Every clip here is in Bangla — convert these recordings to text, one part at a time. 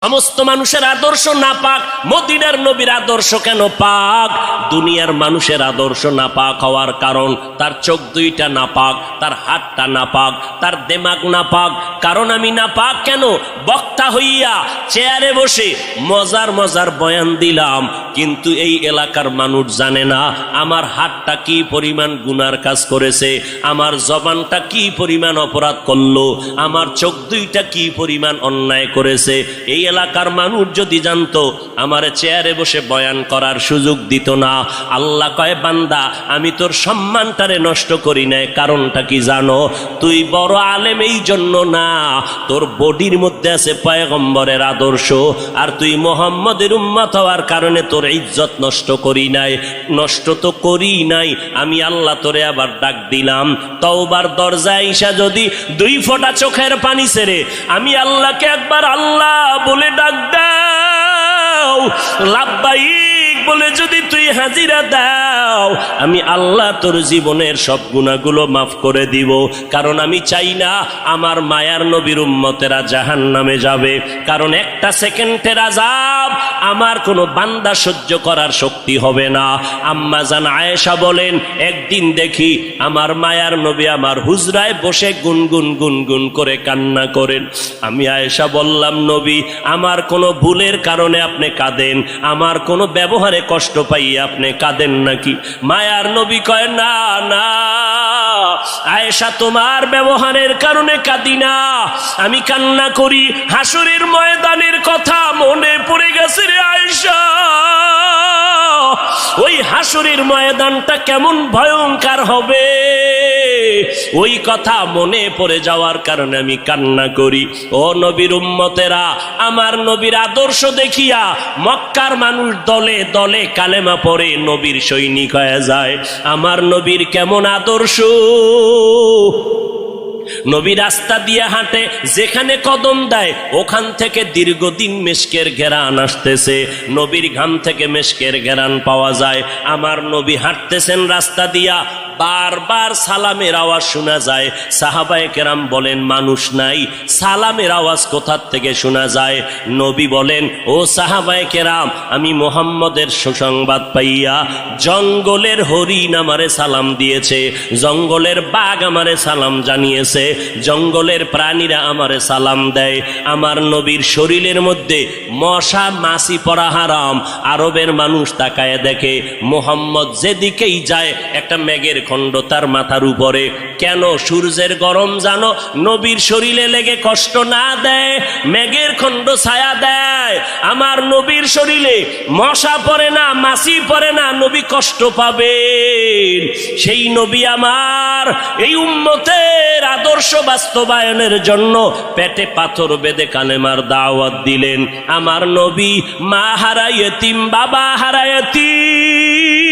সমস্ত মানুষের আদর্শ নাপাক, মদিনার নবীর আদর্শ কেন পাক? দুনিয়ার মানুষের আদর্শ নাপাক হওয়ার কারণ তার চোখ দুইটা নাপাক, তার হাতটা নাপাক, তার দেমাগ নাপাক। কারণ আমি নাপাক কেন? বক্তা হইয়া চেয়ারে বসে মজার মজার বয়ান দিলাম, কিন্তু এই এলাকার মানুষ জানে না আমার হাতটা কি পরিমাণ গুনার কাজ করেছে, আমার জবানটা কি পরিমাণ অপরাধ করলো, আমার চোখ দুইটা কি পরিমাণ অন্যায় করেছে। এই এলাকার মানুষ যদি জানতো, আমার চেয়ারে বসে বয়ান করার সুযোগ দিত না। আল্লাহ কয়, বান্দা আমি তোর সম্মানটারে নষ্ট করি নাই। কারণটা কি জানো? তুই বড় আলেম এই জন্য না, তোর বডির মধ্যে আছে পয়গম্বরের আদর্শ, আর তুই মুহাম্মদের উম্মত হওয়ার কারণে তোর ইজ্জত নষ্ট করি নাই। নষ্ট তো করি নাই, আমি আল্লাহ তোরে আবার ডাক দিলাম। তওবার দরজায় ঈশা যদি 2 ফোঁটা চোখের পানি ছেড়ে আমি আল্লাহকে একবার আল্লাহ বলে ডাক দাও, লাব্বাইক বলে যদি তুই হাজিরা দাও, আমি আল্লাহ তোর জীবনের সব গুনাহগুলো মাফ করে দিব। কারণ আমি চাই না আমার মায়ার নবীর উম্মতেরা জাহান্নামে যাবে। কারণ একটা সেকেন্ডের আযাব আমার কোনো বান্দা সহ্য করার শক্তি হবে না। আম্মা জান আয়েশা বলেন, একদিন দেখি আমার মায়ার নবী আমার হুজরায় বসে গুনগুন গুনগুন করে কান্না করেন। আমি আয়েশা বললাম, নবী আমার কোনো ভুলের কারণে আপনি কাঁদেন, আমার কোনো ব্যবহারে কষ্ট পাইয়ে আপনি কাঁদেন নাকি? মায়ার নবী কয়, না না আয়েশা, তোমার ব্যবহারের কারণে কাঁদি না, আমি কান্না করি হাসরের ময়দানের কথা মনে পড়ে গেছে রে আয়েশা। ওই হাসরের ময়দানটা কেমন ভয়ঙ্কর হবে, ওই কথা মনে পড়ে যাওয়ার কারণে আমি কান্না করি। ও নবীর উম্মতেরা, আমার নবীর আদর্শ দেখিয়া মক্কার মানুষ দলে দলে কালেমা পড়ে নবীর সৈনিক হয়ে যায়। আমার নবীর কেমন আদর্শ! নবী রাস্তা দিয়ে হাঁটে, যেখানে কদম দেয় ওখান থেকে দীর্ঘদিন মেশকের ঘেরান আসতেছে। নবীর ঘাম থেকে মেশকের ঘেরান পাওয়া যায়। আমার নবী হাঁটতেছেন রাস্তা দিয়া, বারবার সালামের আওয়াজ শোনা যায়। সাহাবায়ে কেরাম বলেন, মানুষ নাই, সালামের আওয়াজ কোথা থেকে শোনা যায়? নবী বলেন, ও সাহাবায়ে কেরাম, আমি মুহাম্মদের সুসংবাদ পাইয়া জঙ্গলের হরিণ আমারে সালাম দিয়েছে, জঙ্গলের বাঘ আমারে সালাম জানিয়েছে, জঙ্গলের প্রাণীরা আমারে সালাম দেয়। আমার নবীর শরীরের মধ্যে মশা মাছি পড়া হারাম। আরবের মানুষ তাকায় দেখে, মুহাম্মদ যেদিকেই যায় একটা মেঘের খণ্ড তার মাথার উপরে। কেন? সূর্যের গরম জানো নবীর শরীরে লেগে কষ্ট না দেয়, মেঘের খণ্ড ছায়া দেয়। আমার নবীর শরীরে মশা পড়ে না, মাছি পড়ে না, নবী কষ্ট পাবেন। সেই নবী আমার এই উম্মতের আদর্শ বাস্তবায়নের জন্য পেটে পাথর বেঁধে কালেমার দাওয়াত দিলেন। আমার নবী মা হারা ইয়েতিম, বাবা হারা ইয়েতিম।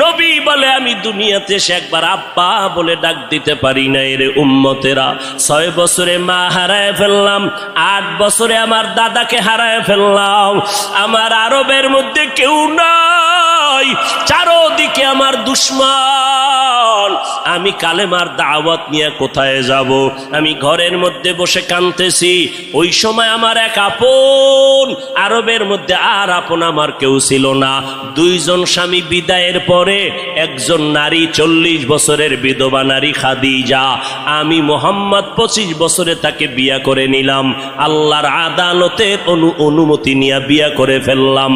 নবী বলে, আমি দুনিয়াতে সে একবার আব্বা বলে ডাক দিতে পারি না। এর উম্মতেরা 6 বছরে মা হারায় ফেললাম, 8 বছরে আমার দাদাকে হারায় ফেললাম। আমার আরবের মধ্যে কেউ নাই, চারদিকে আমার দুশ্মন। আমি কালেমার দাওয়াত নিয়ে কোথায় যাব? আমি ঘরের মধ্যে বসে কাঁদতেছি। ওই সময় আমার এক আপন, আরবের মধ্যে আর আপন আমার কেউ ছিল না। 2 জন স্বামী বিদায়ের পরে একজন নারী, 40 বছরের বিধবা নারী খাদিজা। আমি মুহাম্মদ 25 বছরে তাকে বিয়া করে নিলাম। আল্লাহর আদালতের অনুমতি নিয়ে বিয়া করে ফেললাম।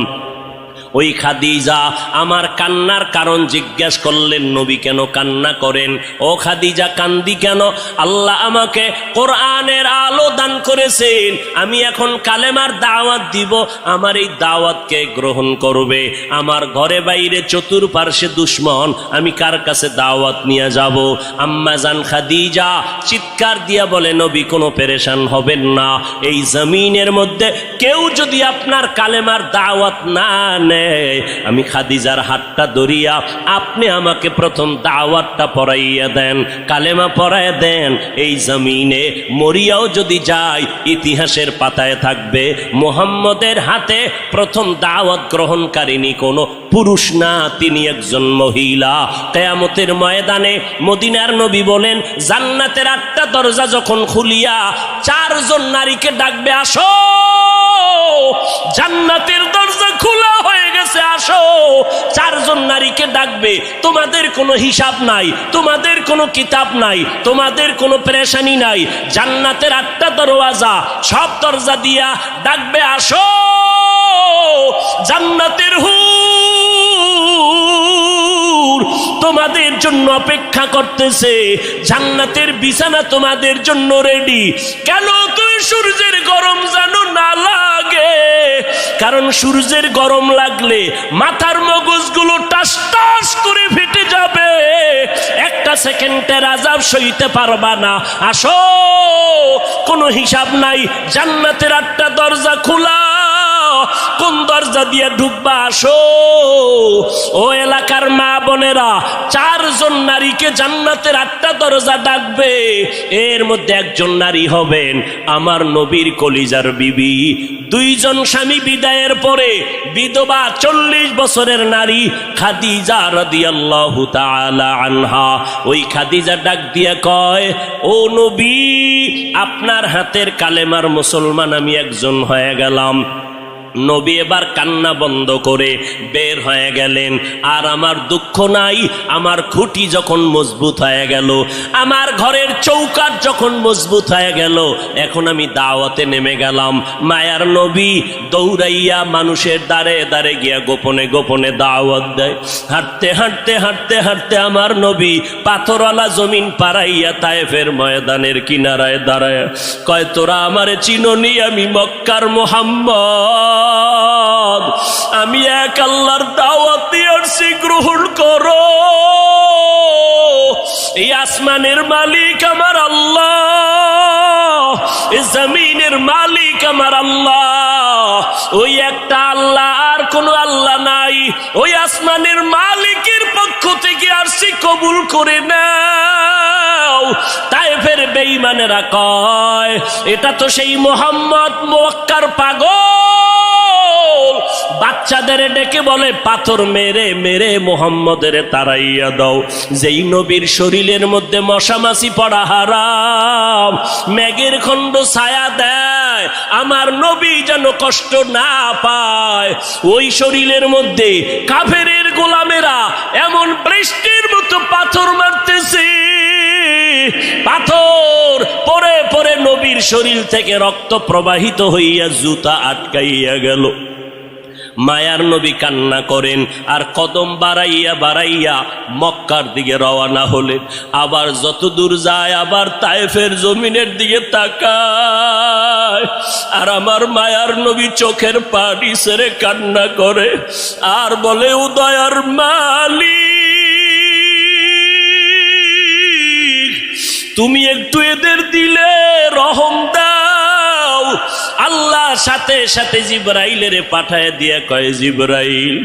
ওই খাদিজা আমার কান্নার কারণ জিজ্ঞাসা করলেন, নবী কেন কান্না করেন? ও খাদিজা, কান্দি কেন? আল্লাহ আমাকে কোরআনের আলো দান করেছেন, আমি এখন কালেমার দাওয়াত দিব, আমার এই দাওয়াতকে গ্রহণ করবে। আমার ঘরে বাইরে চতুর্পার্শ্বে দুশ্মন, আমি কার কাছে দাওয়াত নিয়ে যাব? আম্মা জান খাদিজা চিৎকার দিয়া বলে, নবী কোনো পেরেশান হবেন না, এই জমিনের মধ্যে কেউ যদি আপনার কালেমার দাওয়াত না নেয়, আমি খাদিজার হাতটা ধরিয়া আপনি আমাকে প্রথম দাওয়াতটা পড়াইয়া দেন, কালেমা পড়াইয়া দেন। এই জমিনে মরিয়াও যদি যায়, ইতিহাসের পাতায় থাকবে মুহাম্মদের হাতে প্রথম দাওয়াত গ্রহণকারিনী কোনো পুরুষ না, তিনি একজন মহিলা। কিয়ামতের ময়দানে মদিনার নবী বলেন, জান্নাতের 8টা দরজা যখন খুলিয়া 4 জন নারীকে ডাকবে, আসো জান্নাতের দরজা খোলা হয়ে গেছে, আসো। চারজন নারীকে ডাকবে, তোমাদের কোনো হিসাব নাই, তোমাদের কোনো কিতাব নাই, তোমাদের কোনো পেরেশানি নাই। জান্নাতের 8টা দরওয়াজা, সব দরজা দিয়া ডাকবে, আসো। জান্নাতের হুর তোমাদের জন্য অপেক্ষা করতেছে, জান্নাতের বিছানা তোমাদের জন্য রেডি। কেন তুমি সূর্যের গরম জানো না লাগে? কারণ সূর্যের গরম লাগলে মাথার মগজগুলো টাস টাস করে ফেটে যাবে, একটা সেকেন্ডের আযাব সইতে পারবা না। আসো, কোনো হিসাব নাই, জান্নাতের 8টা দরজা খোলা, কোন দরজা দিয়ে ঢুকবা? আসো। ও এলাকার মা বোনেরা, 4জন নারীকে জান্নাতের 8টা দরজা ডাকবে, এর মধ্যে একজন নারী হবেন আমার নবীর কলিজার বিবি। 2 জন স্বামী বিদায়ের পরে বিধবা 40 বছরের নারী খাদিজা রাদিয়াল্লাহু তাআলা আনহা। ওই খাদিজা ডাক দিয়া কয়, ও নবী, আপনার হাতের কালেমার মুসলমান আমি একজন হয়ে গেলাম। নবী এবার কান্না বন্ধ করে বের হয়ে গেলেন। আর আমার দুঃখ নাই, আমার খুঁটি যখন মজবুত হয়ে গেল, আমার ঘরের চৌকাঠ যখন মজবুত হয়ে গেল, এখন আমি দাওয়াতে নেমে গেলাম। মায়ার নবী দৌড়াইয়া মানুষের দ্বারে দ্বারে গিয়া গোপনে গোপনে দাওয়াত দেয়। হাঁটতে হাঁটতে হাঁটতে হাঁটতে আমার নবী পাথরওয়ালা জমিন পাড়াইয়া তায়েফের ময়দানের কিনারায় দাঁড়ায় কয়, তোরা আমারে চিনোনি, আমি মক্কার মুহাম্মদ, আমি এক আল্লাহর দাওয়াত দিয়ে আসছি, গ্রহণ করো। এই আসমানের মালিক আমার আল্লাহ, এই জমিনের মালিক আমার আল্লাহ, ওই একটা আল্লাহ, আর কোন আল্লাহ নাই। ওই আসমানের মালিকের পক্ষ থেকে আসছি, কবুল করে নাও। তায়েফের বেঈমানেরা কয়, এটা তো সেই মুহাম্মদ মক্কার পাগল। বাচ্চাদের ডেকে বলে, পাথর মেরে মেরে মুহাম্মদের তাড়াইয়া দাও। যেই নবীর শরীরের মধ্যে মশামাছি পড়া হারাম, মেঘের খণ্ড ছায়া দেয়, আমার নবী যেন কষ্ট না পায়। ওই শরীরের মধ্যে কাফেরের গোলামেরা এমন বৃষ্টির মতো পাথর মারতেছে, পাথর পরে পরে নবীর শরীর থেকে রক্ত প্রবাহিত হইয়া জুতা আটকাইয়া গেল। মায়ার নবী কান্না করেন আর কদম বাড়াইয়া বাড়াইয়া মক্কার দিকে রওনা হলেন। আবার যত দূর যায় আবার তায়েফের জমিনের দিকে তাকায়, আর আমার মায়ার নবী চোখের পানি ছেড়ে কান্না করে আর বলে, ও দয়ার মালিক, তুমি একটু এদের দিলে রহম দাও। আল্লাহ সাথে সাথে জিবরাইলের পাঠায় দিয়া কয়, জিবরাইল,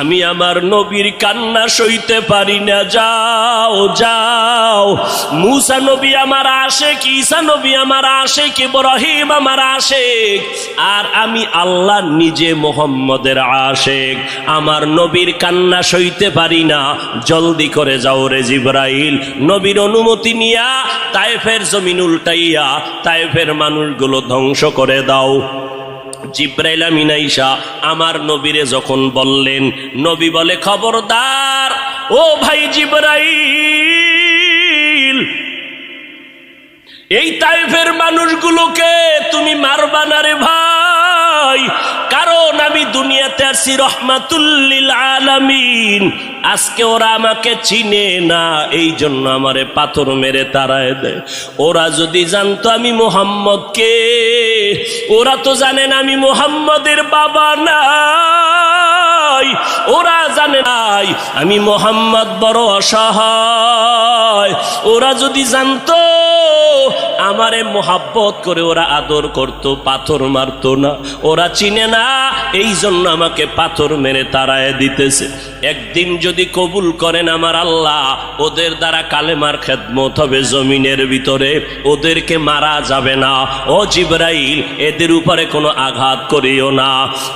আমি আমার নবীর কান্না সইতে পারি না, যাও যাও। মুসা নবী আমার আশেক, ঈসা নবী আমার আশেক, ইব্রাহিম আমার আশেক, আর আমি আল্লাহ নিজে মুহাম্মদের আশেক। আমার নবীর কান্না সইতে পারি না, জলদি করে যাও রে জিবরাইল। নবীর অনুমতি নিয়া তায়েফের জমিন উল্টাইয়া তায়েফের মানুষগুলো ধ্বংস করে দাও। জিবরাইল আমিন আইসা আমার নবীরে যখন বললেন, নবী বলে, খবরদার ও ভাই জিবরাইল, এই তায়েফের মানুষগুলোকে তুমি মারবা না রে ভাই, কারণ আমি দুনিয়াতে আসছি রহমাতুল লিল আলামিন। আজকে ওরা আমাকে চিনে না, এই জন্য আমারে পাথর মেরে তাড়ায় দেয়। ওরা যদি জানতো আমি মুহাম্মদকে, ওরা তো জানেন আমি মুহাম্মদের বাবা নাই, ওরা জানে নাই আমি মুহাম্মদ বড় অসহায়। ওরা যদি জানতো আমারে মোহাব্বত করে ওরা আদর করত, পাথর মারতো না। ওরা চিনে না, এই জন্য আমাকে পাথর মেরে তাড়ায় দিতেছে। একদিন যদি কবুল করেন আমার আল্লাহ, ওদের দ্বারা কালেমার খেদমত হবে জমিনের ভিতরে, ওদেরকে মারা যাবে না। ও জিবরাইল, এদের উপরে কোনো আঘাত করিও না।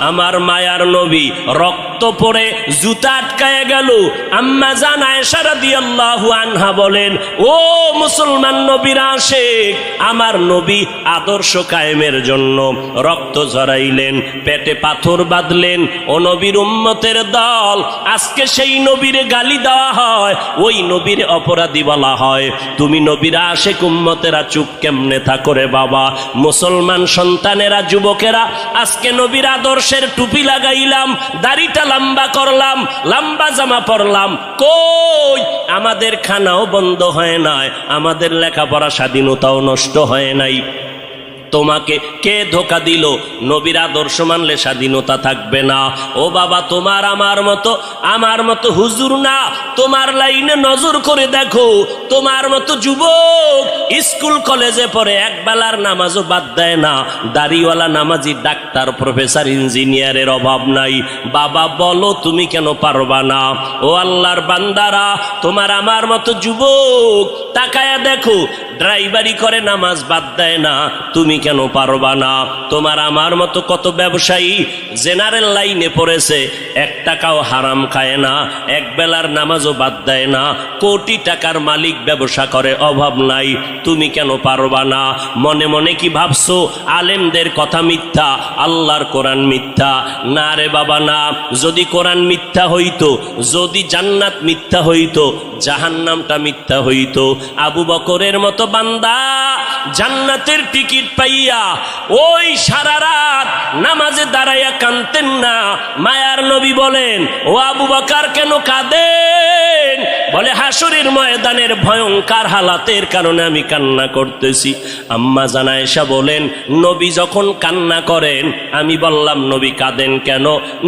আমার মায়ার নবী রক্ত পড়ে জুতা আটকায় গেল। আম্মা জান আয়েশা রাদিয়াল্লাহু আনহা বলেন, ও মুসলমান নবীর আশিক, আমার নবী আদর্শ কায়েমের জন্য রক্ত ঝরাইলেন, পেটে পাথর বাঁধলেন। ও নবীর উম্মতের দল, আজকে সেই নবীর গালি দেওয়া হয়, ওই নবীর অপরাধী বলা হয়। তুমি নবীর আশিক উম্মতেরা চুপ কেমনে থাকো রে বাবা? মুসলমান সন্তানেরা, যুবকেরা, আজকে নবীর আদর্শের টুপি লাগাইলাম, দাড়িটা লম্বা করলাম, লম্বা জামা পরলাম, কই আমাদের খানাও বন্ধ হয় নাই, আমাদের লেখাপড়া স্বাধীনতাও নষ্ট হয় নাই। তোমাকে কে ধোকা দিল? নবীর আদর্শ মানলে স্বাধীনতা থাকবে না। ও বাবা, আমার মতো হুজুর না, তোমার লাইনে নজর করে দেখো, তোমার মতো যুবক স্কুল কলেজে পড়ে এক বেলার নামাজও বাদ দেয় না, দাড়িওয়ালা নামাজি ডাক্তার প্রফেসর ইঞ্জিনিয়ারের অভাব নাই। বাবা বলো, তুমি কেন পারবা না? ও আল্লাহর বান্দারা, তোমার আমার মতো যুবক তাকায়া দেখো, ড্রাইভারি করে নামাজ বাদ দেয় না, তুমি কেন পারবা না? তোমার আমার মতো কত ব্যবসায়ী জেনারেল লাইনে পড়েছে, এক টাকাও হারাম খায় না, এক বেলার নামাজও বাদ দেয় না, কোটি টাকার মালিক, ব্যবসা করে, অভাব নাই, তুমি কেন পারবা না? মনে মনে কি ভাবছো আলেমদের কথা মিথ্যা, আল্লাহর কোরআন মিথ্যা? না রে বাবা না। যদি কোরআন মিথ্যা হইতো, যদি জান্নাত মিথ্যা হইতো, জাহান্নামটা মিথ্যা হইতো। আবু বকরের মতো বান্দা জান্নাতের টিকিট পাইয়া ওই সারা রাত নামাজে দাঁড়াইয়া কাঁদতেন না। মায়ার নবী বলেন, ও আবু বকর কেন কাঁদেন? বলে, হাসরের ময়দানের ভয়ঙ্কর হালাতের কারণে আমি কান্না করতেছি। আম্মা জান আয়েশা বলেন, নবী যখন কান্না করেন, আমি বললাম, নবী কাঁদেন কেন?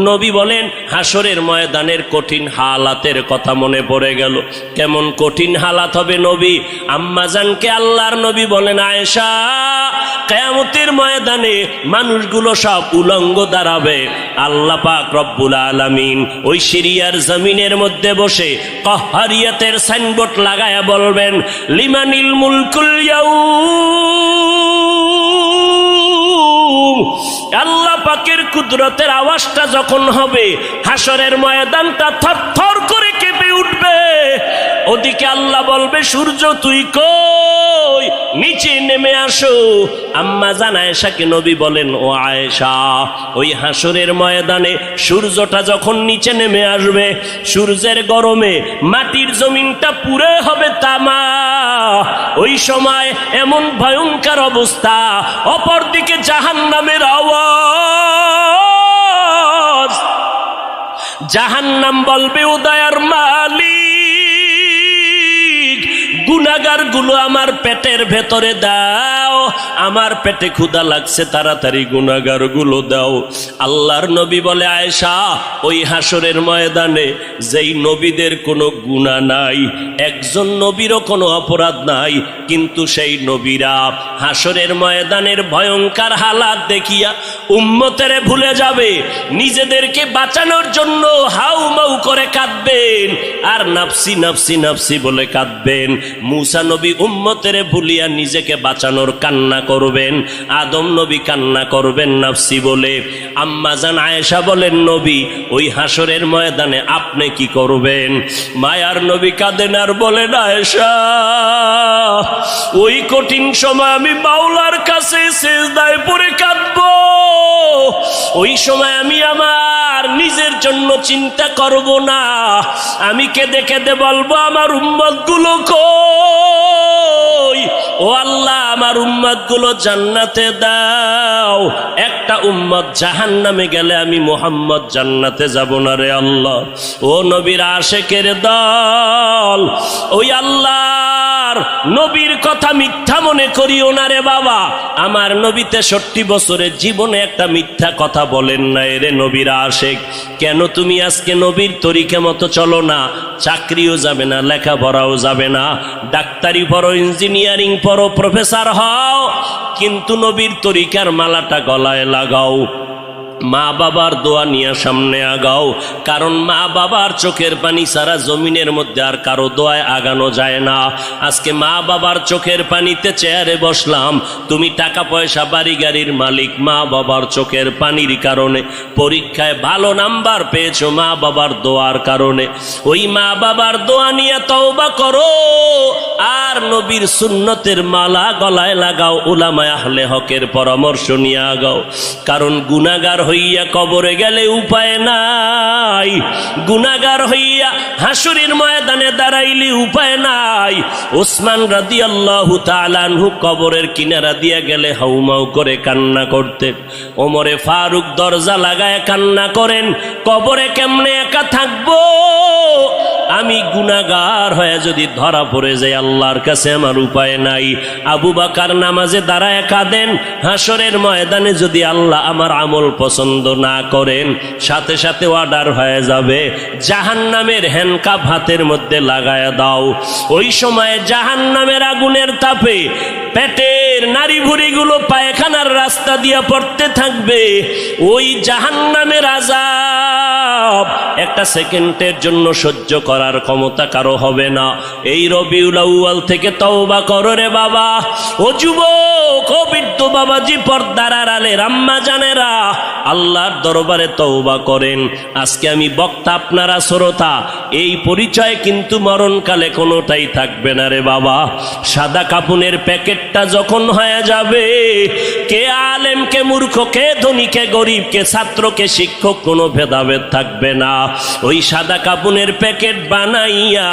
নবী বলেন, হাসরের ময়দানের কঠিন হালাতের কথা মনে পড়ে গেল। কেমন কঠিন হালাত হবে নবী? আম্মা জানকে আল্লাহর নবী বলেন, আয়েশা, কিয়ামতের ময়দানে মানুষগুলো সব উলঙ্গ দাঁড়াবে। আল্লাহ পাক রব্বুল আলামিন ওই সিরিয়ার জমিনের মধ্যে বসে কহরিয়াতের সাইনবোর্ড লাগায়া বলবেন, লিমানিল মুলকুল ইয়াউম। আল্লাহ পাকের কুদরতের আওয়াজটা যখন হবে, হাসরের ময়দানটা থরথর করে কেঁপে উঠবে। ওদিকে আল্লাহ বলবে, সূর্য তুই কই? নিচে নেমে আসো। আম্মা জান আয়েশাকে নবী বলেন, ও আয়েশা, ওই হাসরের ময়দানে সূর্যটা যখন নিচে নেমে আসবে, সূর্যের গরমে মাটির জমিনটা পুরে হবে তামা। ওই সময় এমন ভয়ঙ্কর অবস্থা, অপরদিকে জাহান্নামের আওয়াজ। জাহান্নাম বলবে, ও দয়ার মালিক, গুনাহগার গুলো আমার পেটের ভেতরে দাও, আমার পেটে ক্ষুধা লাগছে, তাড়াতাড়ি গুনাহগার গুলো দাও। আল্লাহর নবী বলে, আয়েশা, ওই হাসরের ময়দানে যেই নবীদের কোনো গুনাহ নাই, একজন নবীরও কোনো অপরাধ নাই, কিন্তু সেই নবীরা হাসরের ময়দানের ভয়ঙ্কর হালাত দেখিয়া উম্মতেরে ভুলে যাবে, নিজেদেরকে বাঁচানোর জন্য হাউমাউ করে কাঁদবেন, আর নাফসি নাফসি নাফসি বলে কাঁদবেন। মূসা নবী উম্মতেরে ভুলিয়া নিজেকে বাঁচানোর কান্না করবেন, আদম নবী কান্না করবেন নাফসি বলে। আম্মা জান আয়েশা বলেন, নবী, ওই হাসরের ময়দানে আপনি কি করবেন? মায়ার নবী কাঁদেন আর বলেন, আয়েশা, ওই কঠিন সময় আমি মাওলার কাছে সিজদায় পড়ে কাঁদবো। ওই সময় আমি আমার নিজের জন্য চিন্তা করব না, আমি কেঁদে কেঁদে বলবো, আমার উম্মত গুলো কই? ও আল্লাহ, আমার উম্মত গুলো জান্নাতে দাও। একটা উম্মত জাহান্নামে গেলে আমি মুহাম্মদ জান্নাতে যাব না রে আল্লাহ। ও নবীর আশিকের দল, ওই আল্লাহর নবীর কথা মিথ্যা মনে করিও না রে বাবা। আমার নবী 63 বছরের জীবনে একটা মিথ্যা কথা বলেন না রে নবীর আশিক। কেন তুমি আজকে নবীর তরিকা মতো চলো না? চাকরিও যাবে না, লেখাপড়াও যাবে না, ডাক্তারি পড়ো, ইঞ্জিনিয়ারিং পড়ো, প্রফেসর হও, কিন্তু নবীর তরিকার মালাটা গলায় লাগাও। মা বাবার দোয়া নিয়ে সামনে আগাও, কারণ মা বাবার চোখের পানি ছাড়া জমিনের মধ্যে আর কারো দোয়ায় আগানো যায় না। আজকে মা বাবার চোখের পানিতে চেয়ারে বসলাম, তুমি টাকা পয়সা বাড়ি গাড়ির মালিক, মা বাবার চোখের পানির কারণে পরীক্ষায় ভালো নাম্বার পেয়েছো মা বাবার দোয়ার কারণে। ওই মা বাবার দোয়া নিয়ে তওবা করো, আর নবীর সুন্নতের মালা গলায় লাগাও, উলামায়ে আহলে হকের পরামর্শ নিয়ে আগাও। কারণ গুনাহগার হইয়া কবরে গেলে উপায় নাই, গুনাহগার হইয়া হাসুরের ময়দানে দাঁড়াইলে উপায় নাই। ওসমান রাদিয়াল্লাহু তাআলা আনহু কবরের কিনারা দিয়া গেলে হাউমাউ করে কান্না করতেন। ওমরে ফারুক দরজা লাগায় কান্না করেন, কবরে কেমনে একা থাকবো, আমি গুনাহগার হয়ে যদি ধরা পড়ে যাই আল্লাহর কাছে আমার উপায় নাই। আবু বকর নামাজে দাঁড়ায় কাঁদেন, হাসরের ময়দানে যদি আল্লাহ আমার আমল পছন্দ না করেন সাথে সাথে অর্ডার হয়ে যাবে, জাহান্নামের হ্যান্ডকাপ হাতের মধ্যে লাগায় দাও। ওই সময় জাহান্নামের আগুনের তাপে পেটের নারী ভুঁড়িগুলো পায়খানার রাস্তা দিয়ে পড়তে থাকবে। ওই জাহান্নামের আযাব একটা সেকেন্ডের জন্য সহ্য করার ক্ষমতা কারো হবে না। এই রবিউল আউয়াল থেকে তওবা করো রে বাবা। ও যুবক, ও বৃদ্ধ বাবাজি, পর্দার আড়ালের আম্মা জানেরা, আল্লাহর দরবারে তওবা করেন। আজকে আমি বক্তা, আপনারা শ্রোতা, এই পরিচয় কিন্তু মরণকালে কোনোটাই থাকবে না রে বাবা। সাদা কাপুনের প্যাকেটটা যখন হয়ে যাবে, কে আলেম কে মূর্খ, কে ধনী কে গরিব, কে ছাত্র কে শিক্ষক, কোনো ভেদাভেদ থাকবে না। ওই সাদা কাপুনের প্যাকেট বানাইয়া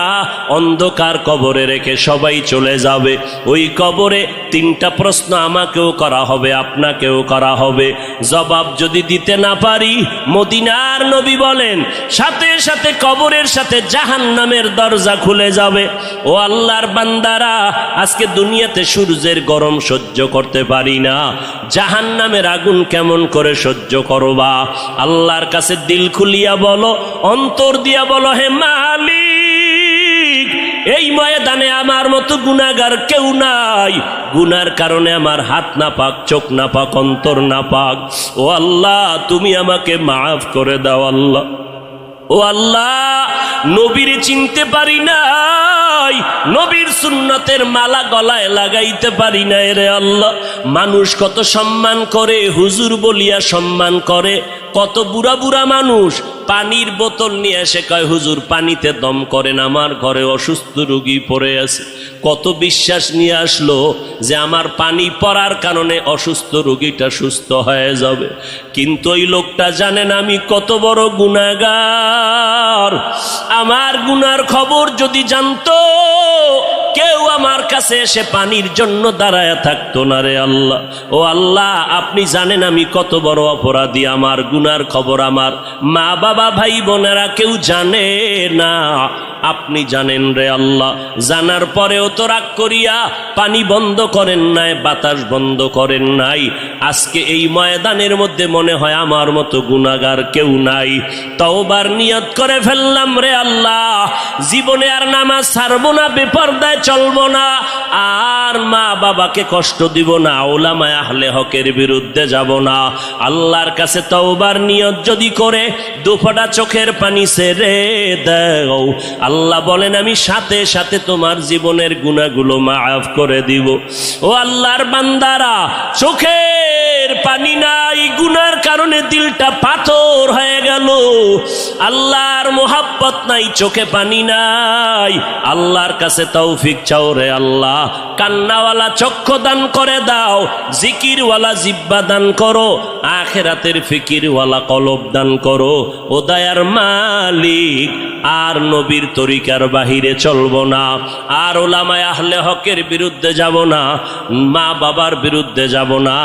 অন্ধকার কবরে রেখে সবাই চলে যাবে। ওই কবরে তিনটা প্রশ্ন আমাকেও করা হবে, আপনাকেও করা হবে। জবাব যদি দিতে না পারি, মদিনার নবী বলেন সাথে সাথে কবরের সাথে জাহান্নামের দরজা খুলে যাবে। ও আল্লাহর বান্দারা, আজকে দুনিয়াতে সূর্যের গরম সহ্য করতে পারি না, জাহান্নামের আগুন কেমন করে সহ্য করবা? আল্লাহর কাছে দিল খুলিয়া বলো, অন্তর দিয়া বলো, হে মালিক, এই ময়দানে আমার মতো গুনাহগার কেউ নাই, গুনার কারণে আমার হাত না পাক, চোখ না পাক, অন্তর না পাক। ও আল্লাহ, তুমি আমাকে মাফ করে দাও আল্লাহ। ও আল্লাহ, নবীরে চিনতে পারি নাই, নবীর সুন্নতের মালা গলায় লাগাইতে পারি নাই রে আল্লাহ। মানুষ কত সম্মান করে, হুজুর বলিয়া সম্মান করে। কত বুড়া বুড়া মানুষ পানির বোতল নিয়ে এসে কয়, হুজুর পানিতে দম করেন, আমার ঘরে অসুস্থ রোগী পড়ে আছে। কত বিশ্বাস নিয়ে আসলো যে আমার পানি পড়ার কারণে অসুস্থ রোগীটা সুস্থ হয়ে যাবে। কিন্তু ওই লোকটা জানেন আমি কত বড় গুনাহগার। আমার গুনার খবর যদি জানতো, কেউ আমার কাছে এসে পানির জন্য দাঁড়ায় থাকতো না রে আল্লাহ। ও আল্লাহ, আপনি জানেন আমি কত বড় অপরাধী, আমার গুনার খবর আমার মা বাবা ভাই বোনেরা কেউ জানে না, আপনি জানেন রে আল্লাহ। জানার পরেও তো রাগ করিয়া পানি বন্ধ করেন নাই, বাতাস বন্ধ করেন নাই। আজকে এই ময়দানের মধ্যে মনে হয় আমার মতো গুনাহগার কেউ নাই। তওবার নিয়ত করে ফেললাম রে আল্লাহ, জীবনে আর নামাজ ছাড়বো না, বেপরদায় চলবো না, আর মা বাবাকে কষ্ট দিব না, উলামায়ে আহলে হকের বিরুদ্ধে যাব না। আল্লাহর কাছে তওবার নিয়ত যদি করে দুফোঁটা চোখের পানি ছেড়ে দাও, আল্লাহ বলেন আমি সাথে সাথে তোমার জীবনের গুনাহগুলো মাফ করে দিব। ও আল্লাহর বান্দারা, চোখের পানি নাই, গুনার কারণে দিলটা পাথর হয়ে গেল। আল্লাহর মোহাব্বত নাই, চোখে পানি নাই। আল্লাহর কাছে তৌফিক চাও রে আল্লাহ। কান্নাওয়ালা চক্ষু দান করে দাও, জিকিরওয়ালা জিব্বা দান করো, আখিরাতের ফিকিরওয়ালা কলব দান করো। ও দয়ার মালিক, আর নবীর তরিকার বাহিরে চলবো না, আর উলামায়ে আহলে হকের বিরুদ্ধে যাব না, মা বাবার বিরুদ্ধে যাব না,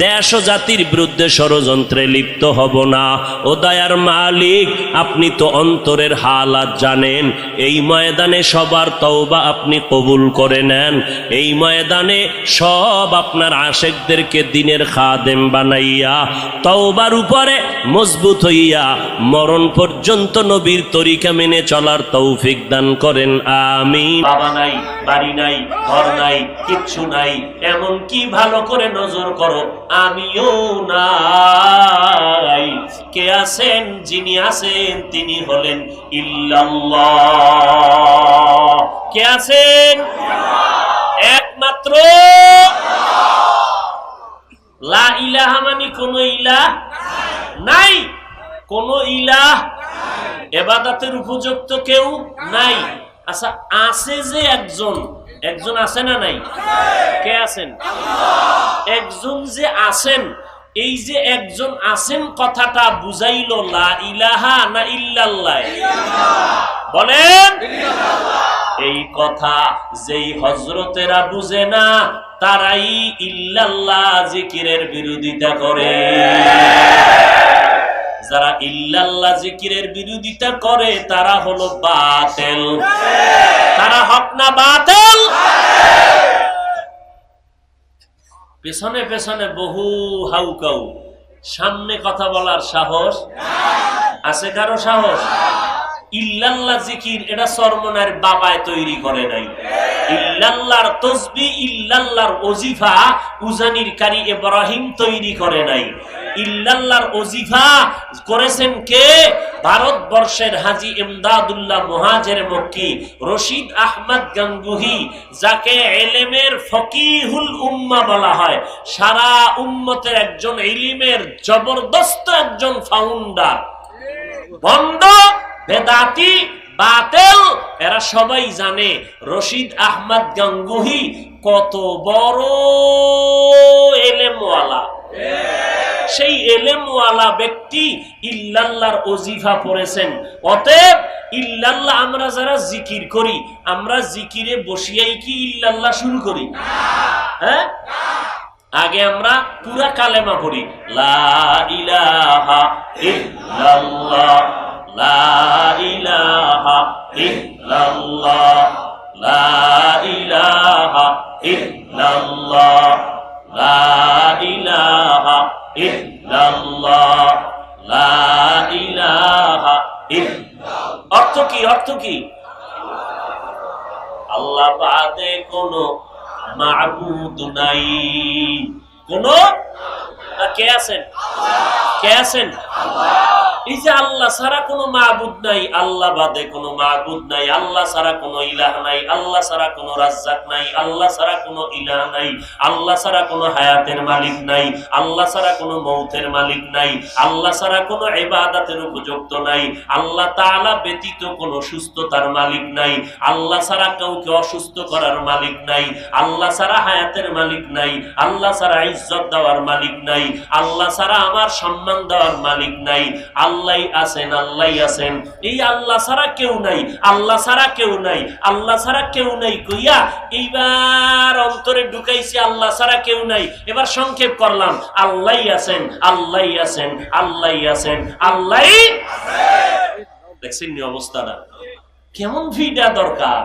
দেশ ও জাতির বিরুদ্ধে ষড়যন্ত্রে লিপ্ত হব না। ও দয়ার মালিক, আপনি তো অন্তরের হালাত জানেন। এই ময়দানে সবার তওবা আপনি কবুল করে নেন। এই ময়দানে সব আপনার আশেকদেরকে দিনের খাদেম বানাইয়া তওবার উপরে মজবুত হইয়া মরণ পর্যন্ত নবীর তরিকা মেনে চলার তৌফিক দান করেন, আমিন। বাবা নাই, বাড়ি নাই, ঘর নাই, কিচ্ছু নাই, এমন কি ভালো করে নজর করো আমিও নাই। কে আছেন? যিনি আছেন তিনি হলেন ইল্লাল্লাহ। কে আছেন? একমাত্র। লা ইলাহা মানে কোন ইলাহ নাই, কোন ইলাহ ইবাদতের উপযুক্ত কেউ নাই। আচ্ছা, আছে যে একজন, একজন আছে না নাই? কে আছেন? একজন যে আছেন, এই যে একজন আছেন কথাটা বুঝাইলো লা ইলাহা না ইল্লাল্লাহ? বলেন। এই কথা যেই হযরতেরা বুঝে না তারাই ইল্লাল্লাহ জিকিরের বিরোধিতা করে। যারা ইল্লাল্লাহ জিকিরের বিরোধিতা করে তারা হলো বাতিল। তারা হক না বাতিল? পেছনে পেছনে বহু হাউকাউ, সামনে কথা বলার সাহস আছে কারো? সাহস? ইল্লাল্লাহ জিকির এটা চরমনার বাবায় তৈরি করে নাই। ইল্লাল্লাহর তসবিহ, ইল্লাল্লাহর ওজিফা উজানির কারি ইব্রাহিম তৈরি করে নাই। ইল্লাল্লাহর ওজিফা করেছেন কে? ভারতবর্ষের হাজী ইমদাদুল্লাহ মুহাজির মক্কি রশিদ আহমদ গাঙ্গুহি, যাকে ইলমের ফকিহুল উম্মাহ বলা হয়। সারা উম্মতের একজন ইলমের জবরদস্ত একজন ফাউন্ডার। বন্ধ বেদাতি বাতিল এরা সবাই জানে রশিদ আহমদ গাঙ্গুহি কত বড় ইলমওয়ালা। সেই ইলমওয়ালা ব্যক্তি ইল্লাল্লাহর ওজিফা পড়েছেন। অতএব ইল্লাল্লাহ আমরা যারা জিকির করি, আমরা জিকিরে বসিয়াই কি ইল্লাল্লাহ শুরু করি? হ্যাঁ, আগে আমরা পুরা কালেমা পড়ি, লা ইলাহা ইল্লাল্লাহ, লা ইলাহা ইল্লাল্লাহ, লা ইলাহা ইল্লাল্লাহ, লা ইলাহা ইল্লাল্লাহ, লা ইলাহা ইল্লাল্লাহ। অর্থ কি? অর্থ কি? আল্লাহ বাদে কোনো মাবুদ নাই। কোন কে আছেন? কে আছেন? এই যে আল্লাহ ছাড়া কোনো মাবুদ নাই, আল্লাহ বাদে কোনো মাবুদ নাই, আল্লাহ ছাড়া কোনো ইলাহ নাই, আল্লাহ ছাড়া কোনো রাজ্জাক নাই, আল্লাহ ছাড়া কোনো ইলাহ নাই, আল্লাহ ছাড়া কোনো হায়াতের মালিক নাই, আল্লাহ ছাড়া কোনো মৌতের মালিক নাই, আল্লাহ ছাড়া কোনো ইবাদতের উপযুক্ত নাই, আল্লাহ তাআলা ব্যতীত কোনো সুস্থতার মালিক নাই, আল্লাহ ছাড়া কাউকে অসুস্থ করার মালিক নাই, আল্লাহ ছাড়া হায়াতের মালিক নাই, আল্লাহ ছাড়া ইজ্জত দেওয়ার মালিক নাই, আল্লাহ ছাড়া আমার সম্মান দেওয়ার মালিক নাই। আল্লাহ আছেন, আল্লাহ আছেন, এই আল্লাহ ছাড়া কেউ নাই, আল্লাহ ছাড়া কেউ নাই, আল্লাহ ছাড়া কেউ নাই কইয়া এইবার অন্তরে ঢুকাইছি আল্লাহ ছাড়া কেউ নাই। এবার সংক্ষেপ করলাম, আল্লাহ আছেন, আল্লাহ আছেন, আল্লাহ আছেন, আল্লাহ। দেখছেন নি অবস্থাটা কেমন? ভিড়া দরকার।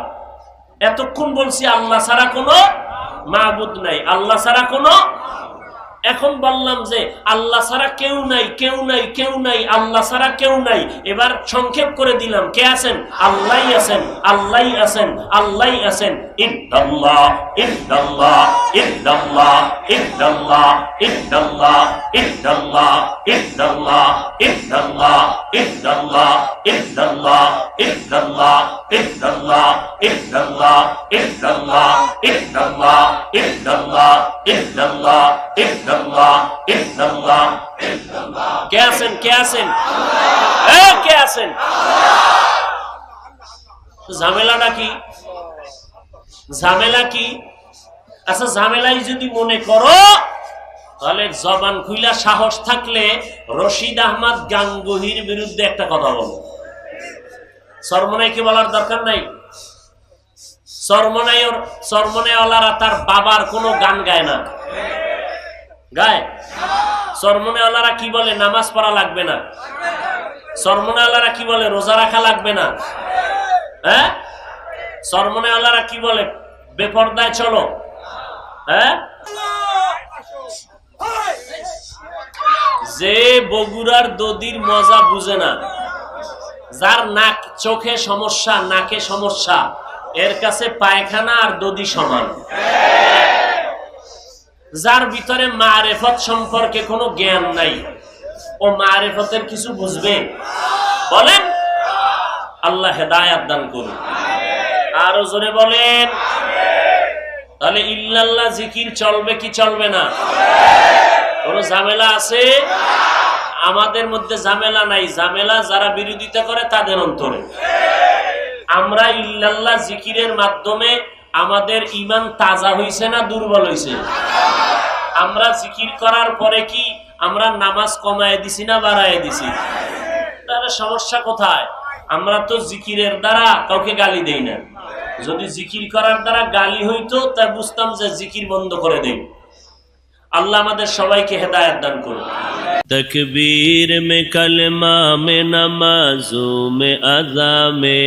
এতক্ষণ বলছি আল্লাহ ছাড়া কোনো মাবুদ নাই, আল্লাহ ছাড়া কোনো, এখন বললাম যে আল্লাহ ছাড়া কেউ নাই, কেউ নাই, কেউ নাই, আল্লাহ ছাড়া কেউ নাই। এবার সংক্ষেপ করে দিলাম, কে আছেন? আল্লাহ আছেন, আল্লাহ আছেন, আল্লাহ আছেন। ইল্লাল্লাহ, ইল্লাল্লাহ, ইল্লাল্লাহ, ইল্লাল্লাহ, ইল্লাল্লাহ, ইল্লাল্লাহ, ইল্লাল্লাহ, ইল্লাল্লাহ, ইল্লাল্লাহ, ইল্লাল্লাহ, ইল্লাল্লাহ, ইল্লাল্লাহ, ইল্লাল্লাহ, ইল্লাল্লাহ, ইল্লাল্লাহ, ইল্লাল্লাহ, ইল্লাল্লাহ, ইল্লাল্লাহ, ইল্লাল্লাহ, ইল্লাল্লাহ। কে আছেন? কে আছেন? কে আছেন? ঝামেলাটা কি? ঝামেলা কি? আচ্ছা, ঝামেলাই যদি মনে করো তাহলে জবান খুইলা সাহস থাকলে রশিদ আহমদ গাঙ্গুহির বিরুদ্ধে একটা কথা বলো। সরমনাইকে বলার দরকার নাই। সরমনাইওয়ালারা তার বাবার কোনো গান গায় না, গায়? সরমনাইওয়ালারা কি বলে? নামাজ পড়া লাগবে না। সরমনাইওয়ালারা কি বলে? রোজা রাখা লাগবে না। হ্যাঁ, সরমনাইওয়ালারা কি বলে? বেপরদায় চলো। হ্যাঁ, যে বগুড়ার দদির মজা বুঝে না, যার নাক চোখে সমস্যা, নাকে সমস্যা, এর কাছে পায়খানা আর দদি সমান। যার ভিতরে মারেফত সম্পর্কে কোনো জ্ঞান নাই, ও মারিফতের কিছু বুঝবে? বলেন। আল্লাহ হেদায়েত দান করুন। আরো জোরে বলেন। তাহলে ইল্লাল্লাহ জিকির চলবে কি চলবে না? কোন ঝামেলা আছে? আমাদের মধ্যে ঝামেলা নাই, ঝামেলা যারা বিরোধিতা করে তাদের অন্তরে। আমরা ইল্লাল্লাহ জিকিরের মাধ্যমে আমাদের ঈমান তাজা হইছে না দুর্বল হইছে? আমরা জিকির করার পরে কি আমরা নামাজ কমায় দিছি না বাড়ায় দিছি? তাহলে সমস্যা কোথায়? আমরা তো জিকিরের দ্বারা কাউকে গালি দেই না। যদি জিকির করার দ্বারা গালি হইতো তা বুঝতাম যে জিকির বন্ধ করে দেই। আল্লাহ আমাদের সবাইকে হেদায়েত দান করুন। তকবীর মে কলমা মে নামাজো মে আযা মে,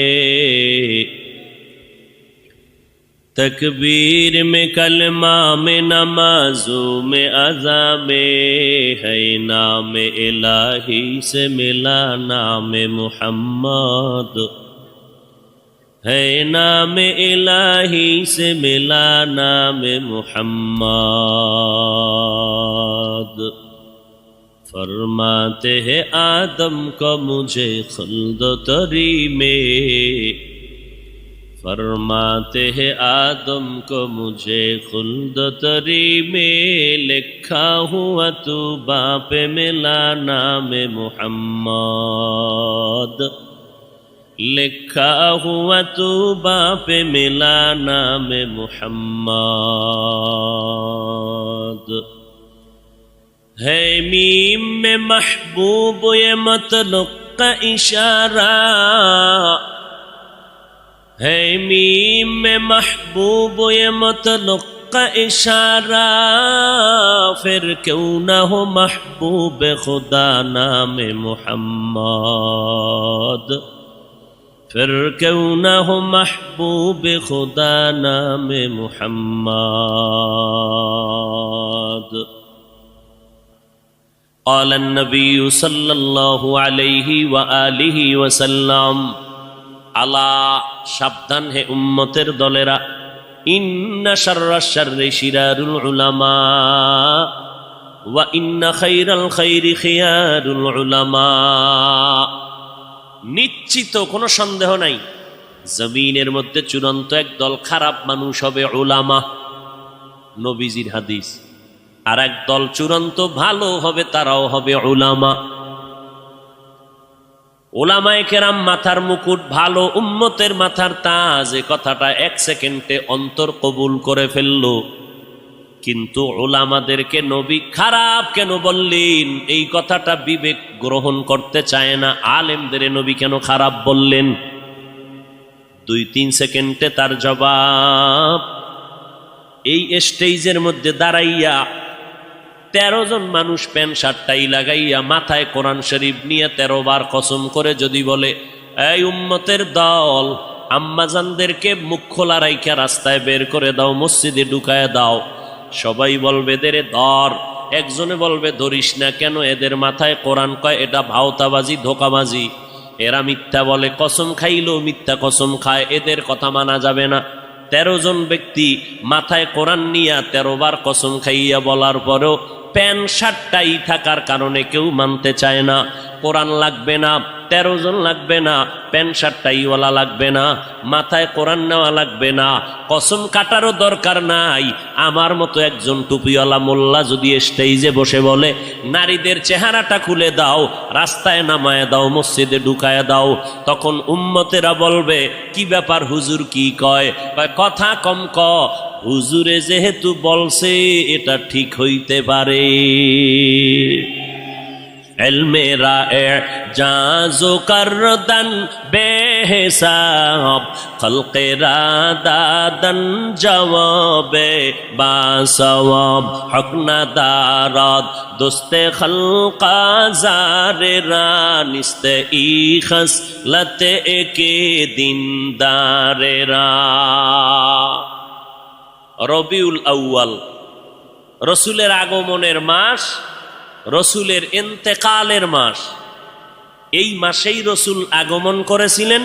तकबीर में कलमा में नमाजों में अज़ा में है नाम इलाही से मिला नाम मुहम्मद, है नाम इलाही से मिला नाम मुहम्मद। फरमाते हैं आदम को मुझे खुल्द तरी में, फरमाते हैं आदम को मुझे खुल्द तरी में, लिखा हुआ तू बाप मिला नाम मुहम्मद, लिखा हुआ तू बाप मिला नाम मुहम्मद। है मीम में महबूब ये मतलुक का इशारा, है मीम में महबूब ये मतलुक का इशारा, फिर क्यों न हो महबूब खुदा नाम मुहम्मद, फिर क्यों न हो महबूब खुदा नाम मुहम्मद। قال النبي صلى الله عليه وآله وسلم, আলা সাবধান হে উম্মতের দলেরা, ইন্না শাররাশ শাররি শিরারুল উলামা ওয়া ইন্না খাইরাল খাইরি খিয়ারুল উলামা। নিশ্চিত কোনো সন্দেহ নাই জমিনের মধ্যে চূড়ান্ত একদল খারাপ মানুষ হবে উলামা, নবীজির হাদিস। আর একদল চূড়ান্ত ভালো হবে, তারাও হবে উলামা। ওলামায়ে কেরাম মাথার মুকুট, ভালো উম্মতের মাথার তাজ, এ কথাটা এক সেকেন্ডে অন্তর কবুল করে ফেলল। কিন্তু ওলামাদেরকে নবী খারাপ কেন বললেন, এই কথাটা বিবেক গ্রহণ করতে চায় না। আলেমদের নবী কেন খারাপ বললেন? 2-3 সেকেন্ডে তার জবাব। এই স্টেজের মধ্যে দাঁড়াইয়া 13 জন মানুষ প্যান্ট শার্টটাই লাগাইয়া মাথায় কোরআন শরীফ নিয়ে 13 বার কসম করে যদি বলে, এই উম্মতের দল, আম্মাজানদেরকে মুখ খোলা রাইখা রাস্তায় বের করে দাও, মসজিদে ঢুকায় দাও, সবাই বলবে দেরে ধর। একজনে বলবে ধরিস না কেন, এদের মাথায় কোরআন কয়, এটা ভাওতাবাজি, ধোকাবাজি, এরা মিথ্যা বলে, কসম খাইলেও মিথ্যা কসম খায়, এদের কথা মানা যাবে না। 13 জন ব্যক্তি মাথায় কোরআন নিয়ে 13 বার কসম খাইয়া বলার পরেও প্যান্ট শার্টটাই থাকার কারণে কেউ মানতে চায় না। কোরআন লাগবে না, 13 জন লাগবে না, প্যান্ট শার্টটাইওয়ালা লাগবে না, মাথায় কোরআন নেওয়া লাগবে না, কসম কাটারও দরকার নাই। আমার মতো একজন টুপিওয়ালা মোল্লা যদি স্টেজে বসে বলে, নারীদের চেহারাটা খুলে দাও, রাস্তায় নামায় দাও, মসজিদে ঢুকায় দাও, তখন উম্মতেরা বলবে, কি ব্যাপার হুজুর কি কয়? কথা কম ক, হুজুরে যেহেতু বলছে এটা ঠিক হইতে পারে। ইলমে রা'জাজু করদান বেহিসাব, খলকে রাদাদান জওয়াবে বাসওয়াব, হক না দারাত দোস্তে খলকা জারেরা, নিস্তে ই খসলতে একে দিনদারেরা। রবিউল আউয়াল রসুলের আগমনের মাস, রসুলের ইন্তেকালের মাস। এই মাসেই রসুল আগমন করেছিলেন,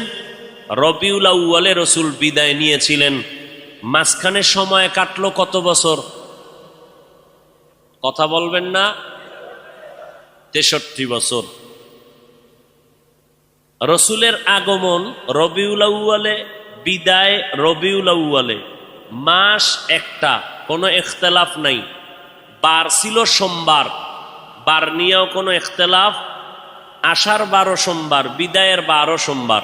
রবিউল আউয়ালে রসুল বিদায় নিয়েছিলেন। মাঝখানে সময় কাটলো কত বছর? কথা বলবেন না? 63 বছর। রসুলের আগমন রবিউল আউয়ালে, বিদায় রবিউল আউয়ালে, মাস একটা, কোনো ইখতিলাফ নাই। বার ছিল সোমবার, বার নিয়েও কোনো ইখতিলাফ। আষাঢ় 12 সোমবার, বিদায়ের 12 সোমবার।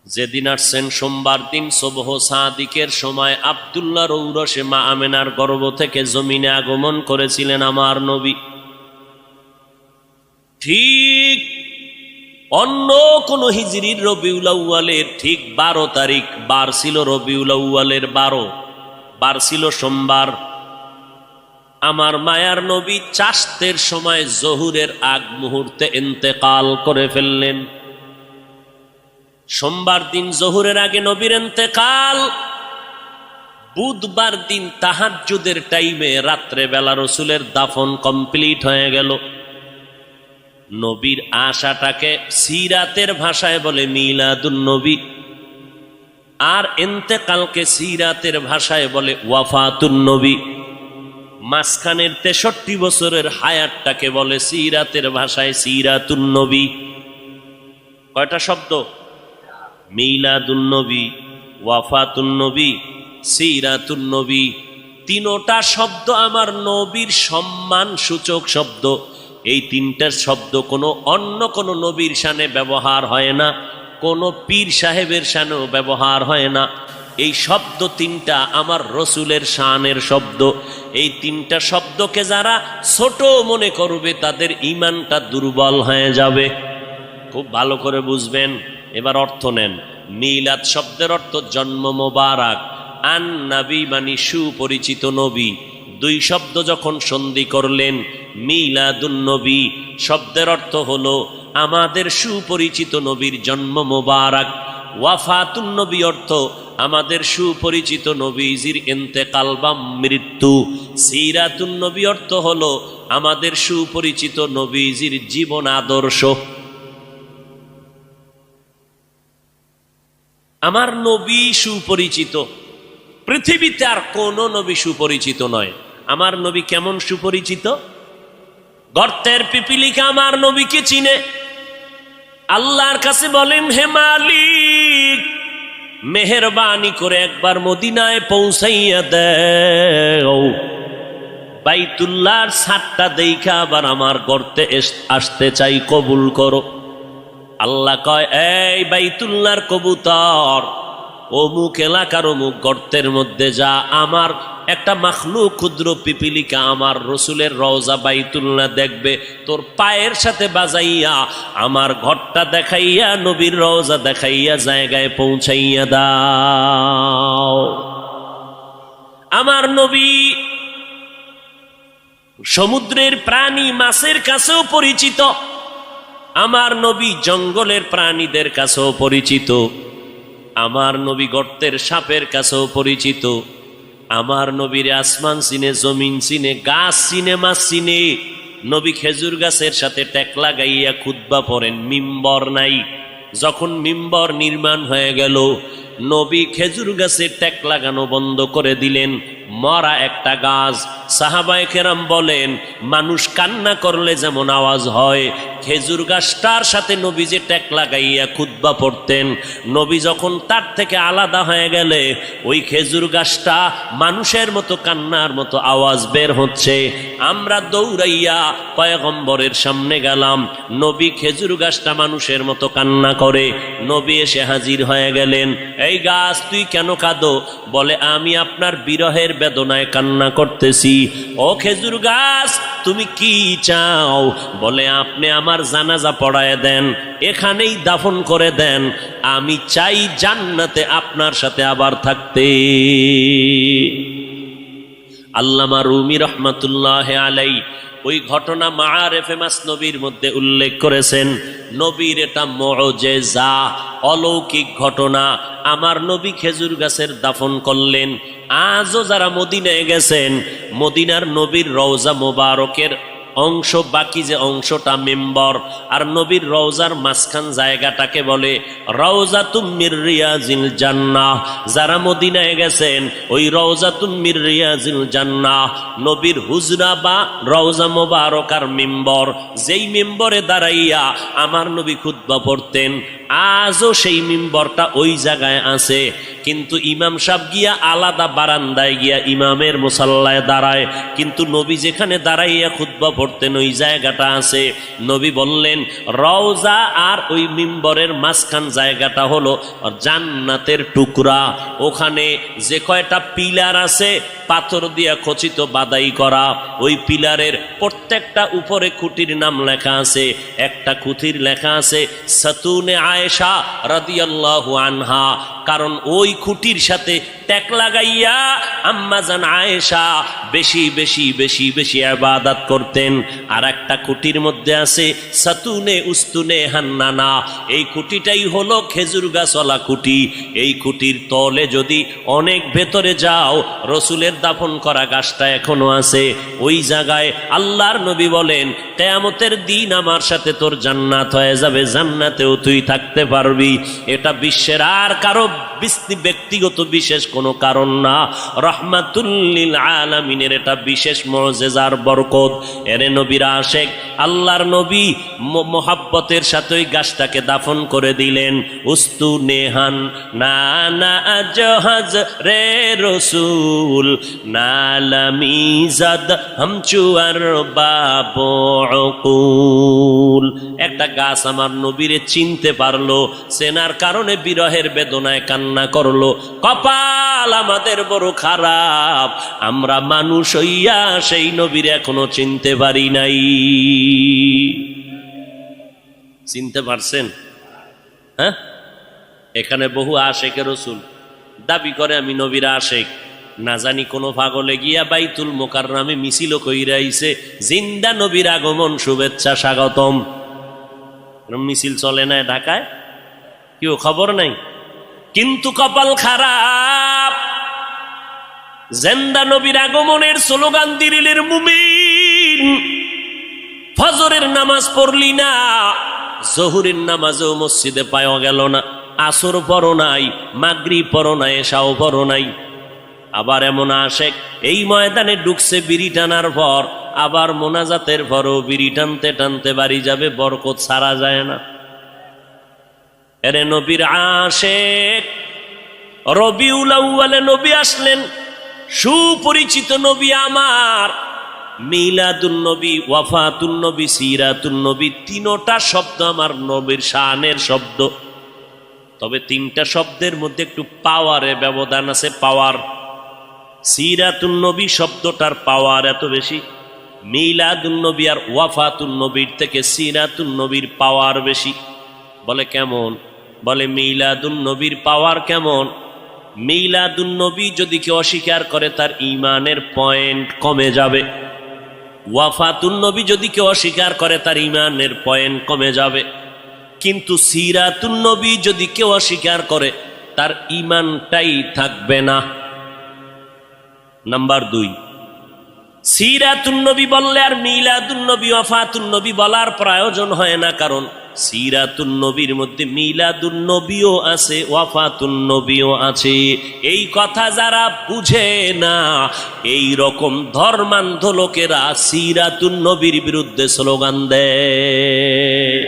যেদিন আসছেন সোমবার দিন সুবহ সাদিকের সময় আব্দুল্লাহ রৌরসে মা আমেনার গর্ভ থেকে জমিনে আগমন করেছিলেন আমার নবী। ঠিক অন্য কোন হিজরির রবিউল আউয়ালের ঠিক 12 তারিখ বার ছিল রবিউল আউয়ালের 12, বার ছিল সোমবার। আমার মায়ার নবী চাষতের সময় জহুরের আগ মুহূর্তে ইন্তেকাল করে ফেললেন। সোমবার দিন জহুরের আগে নবীর ইন্তেকাল। বুধবার দিন তাহাজ্জুদের টাইমে রাত্রে বেলা রসুলের দাফন কমপ্লিট হয়ে গেল। নবীর আশাটাকে সিরাতের ভাষায় বলে মিলাদুন নবী, আর ইন্তেকালকে সিরাতের ভাষায় বলে ওয়াফাতুন নবী। মাঝখানের 63 বছরের হায়াতটাকে বলে সিরাতের ভাষায় সিরাতুন নবী। কয়টা শব্দ? মিলাদুন নবী, ওয়াফাতুন নবী, সিরাতুন নবী। তিনোটা শব্দ আমার নবীর সম্মান সূচক শব্দ। এই তিনটা শব্দ কোনো অন্য কোনো নবীর শানে ব্যবহার হয় না, কোনো পীর সাহেবের শানেও ব্যবহার হয় না। এই শব্দ তিনটা আমার রসুলের শানের শব্দ। এই তিনটা শব্দকে যারা ছোট মনে করবে তাদের ঈমানটা দুর্বল হয়ে যাবে। খুব ভালো করে বুঝবেন। এবার অর্থ নেন। মিলাদ শব্দের অর্থ জন্ম মোবারক, আন নবী মানে সুপরিচিত নবী। দুই শব্দ যখন সন্ধি করলেন, মিলাদুন নবী শব্দের অর্থ হলো আমাদের সুপরিচিত নবীর জন্ম মোবারক। ওয়াফাতুন নবী অর্থ আমাদের সুপরিচিত নবীজির ইন্তেকাল বা মৃত্যু। সিরাতুন নবী অর্থ হলো আমাদের সুপরিচিত নবীজির জীবন আদর্শ। আমার নবী সুপরিচিত, পৃথিবীতে আর কোন নবী সুপরিচিত নয়। আমার নবী কেমন সুপরিচিত? গর্তের পিপিলিকা আমার নবীকে চিনে। আল্লাহর কাছে বলেন, হে মালিক, মেহেরবানি করে একবার মদিনায় পৌঁছাইয়া দেও। বাইতুল্লাহর ছাদটা দেখা আবার আমার গর্তে আসতে চাই, কবুল করো। আল্লাহ কয়, এই বাইতুল্লাহর কবুতর, অমুক এলাকার অমুক গর্তের মধ্যে যা। আমার একটা মাখলুক ক্ষুদ্র পিপিলিকা আমার রসুলের রওজা বাইতুল্লাহ দেখবে, তোর পায়ের সাথে বাজাইয়া আমার ঘরটা দেখাইয়া নবীর রওজা দেখাইয়া জায়গায় পৌঁছাইয়া দাও। আমার নবী সমুদ্রের প্রাণী মাছের কাছেও পরিচিত। আমার নবী জঙ্গলের প্রাণীদের কাছেও পরিচিত। আমার নবী গর্তের সাপের কাছেও পরিচিত। আমার নবীর আসমান চিনে, জমিন চিনে, গাছ চিনে, মাছ চিনে। নবী খেজুর গাছের সাথে টেকলা গাইয়া খুতবা পড়েন, মিম্বর নাই। যখন মিম্বর নির্মাণ হয়ে গেল, নবী খেজুর গাছের টেক লাগানো বন্ধ করে দিলেন। মরা একটা গাছ। সাহাবায়ে কেরাম বলেন, মানুষ কান্না করলে যেমন আওয়াজ হয়, খেজুর গাছটার সাথে নবী যে টেক লাগাইয়া খুতবা পড়তেন, নবী যখন তার থেকে আলাদা হয়ে গেলে ওই খেজুর গাছটা মানুষের মতো কান্নার মতো আওয়াজ বের হচ্ছে। আমরা দৌড়াইয়া পয়গম্বরের সামনে গেলাম, নবী খেজুর গাছটা মানুষের মতো কান্না করে। নবী এসে হাজির হয়ে গেলেন। এই গাছ, তুই কেন কাঁদো? বলে, আমি আপনার বিরহের বেদনায় কান্না করতেছি। ও খেজুর গাছ, তুমি কি চাও? বলে, আপনি আমার জানাজা পড়ায় দেন, এখানেই দাফন করে দেন। আমি চাই জান্নাতে আপনার সাথে আবার থাকতে। আল্লামা রুমি রহমাতুল্লাহ আলাই ওই ঘটনা মাআরিফে মাসনবীর মধ্যে উল্লেখ করেছেন। নবীর এটা মুআজিজা, অলৌকিক ঘটনা। আমার নবী খেজুর গাছের দাফন করলেন। আজও যারা মদিনায় গেছেন, মদিনার নবীর রওজা মোবারকের অংশ, বাকি যে অংশটা মিম্বর। আর নবীর রওজার মাঝখান জায়গাটাকে বলে রওজাতুম মির রিয়াজিল জান্নাহ। যারা মদিনায় গেছেন ওই রওজাতুম মির রিয়াজিল জান্নাহ নবীর হুজরা বা রওজা মোবারকার মিম্বর, যেই মিম্বরে দাঁড়াইয়া আমার নবী খুতবা পড়তেন। আজও সেই মিম্বরটা ওই জায়গায় আছে, কিন্তু ইমাম সাহেব গিয়া আলাদা বারান্দায় গিয়া ইমামের মুসাল্লায় দাঁড়ায়, কিন্তু নবী যেখানে দাঁড়াইয়া খুতবা পড়তেন ওই জায়গাটা আছে। নবী বললেন রওজা আর ওই মিম্বরের মাঝখান জায়গাটা হলো জান্নাতের টুকরা। ওখানে যে কয়টা পিলার আছে পাথর দিয়া খচিত বাদাই করা, ওই পিলারের প্রত্যেকটা উপরে খুঁটির নাম লেখা আছে। একটা খুঁটির লেখা আছে সাতুনে আয়েশা রাদিয়াল্লাহু আনহা, কারণ ওই খুঁটির সাথে ট্যাক লাগাইয়া আম্মাজান আয়েশা বেশি বেশি বেশি বেশি ইবাদত করতেন। আর একটা খুঁটির মধ্যে আছে সাতুনে উস্তুনে হান্নানা, এই খুঁটিটাই হলো খেজুর গাছওয়ালা খুঁটি। এই খুঁটির তলে যদি অনেক ভেতরে যাও রসুলের দাফন করা গাছটা এখনো আছে ওই জায়গায়। আল্লাহর নবী বলেন কিয়ামতের দিন আমার সাথে তোর জান্নাত হয়ে যাবে, জান্নাতেও তুই থাকতে পারবি। এটা বিশ্বের আর কারো ব্যক্তিগত বিশেষ কোনো কারণ না, রহমাতুল লিল আলামিনের এটা বিশেষ মুআজিজার বরকত। এরে নবীর আশিক আল্লাহর নবী মোহাব্বতের সাথে ওই গাছটাকে দাফন করে দিলেন। উস্তু নেহান না না জাহাজ রে রসুল নালামিজাদ হামচুয়ার বাবুল। একটা গাছ আমার নবীরে চিনতে পারলো, চেনার কারণে বিরহের বেদনায় কান্না করলো। কপাল আমাদের বড় খারাপ, আমরা মানুষ হইয়া সেই নবীর এখনো চিনতে পারি নাই। চিনতে পারছেন? হ্যাঁ, এখানে বহু আশেকের রসুল দাবি করে আমি নবীর আশেক। না জানি কোন পাগলে গিয়া বাইতুল মোকাররমে মিছিল কইরা আইছে জিন্দা নবীর আগমন শুভেচ্ছা স্বাগতম। মিছিল চলে না ঢাকায়, কেউ খবর নাই। কিন্তু কপাল খারাপ, জিন্দা নবীর আগমনের স্লোগান দিরিলের মুমিন। ফজরের নামাজ পড়লি না, জহুরের নামাজও মসজিদে পাওয়া গেল না, আসর পড়ো নাই, মাগরিব পড়ো নাই, এশাও পড়ো নাই। আবার এমন আশেক এই ময়দানে ঢুকছে বিড়ি টানার পর, আবার মোনাজাতের পরও বিড়ি টানতে টানতে বাড়ি যাবে, বরকত ছাড়া যায় না। এরে নবীর আশেক, রবিউল আউয়ালে নবী আসলেন, সুপরিচিত নবী আমার। মিলাদুন নবী, ওয়াফাতুন নবী, সিরাতুন নবী, তিনটা শব্দ আমার নবীর শানের শব্দ। তবে তিনটা শব্দের মধ্যে একটু পাওয়ারে ব্যবধান আছে, পাওয়ার। সিরাতুন নবী শব্দটার পাওয়ার এত বেশি, মিলাদুন নবী আর ওয়াফাতুন নবীর থেকে সিরাতুন নবীর পাওয়ার বেশি। বলে কেমন? বলে মিলাদুন নবীর পাওয়ার কেমন? মিলাদুন নবী যদি কেউ অস্বীকার করে তার ঈমানের পয়েন্ট কমে যাবে। ওয়াফাতুন নবী যদি কেউ অস্বীকার করে তার ঈমানের পয়েন্ট কমে যাবে। কিন্তু সিরাতুন নবী যদি কেউ অস্বীকার করে তার ঈমানটাই থাকবে না। নাম্বার 2, সিরাতুন নবী বললে আর মিলাদুন নবী ওয়াফাতুন নবী বলার প্রয়োজন হয় না, কারণ সিরাতুন নবীর মধ্যে মিলাদুন নবীও আছে, ওয়াফাতুন নবীও আছে। এই কথা যারা বুঝে না, এই রকম ধর্মান্ধ লোকেরা সিরাতুন নবীর বিরুদ্ধে স্লোগান দেয়।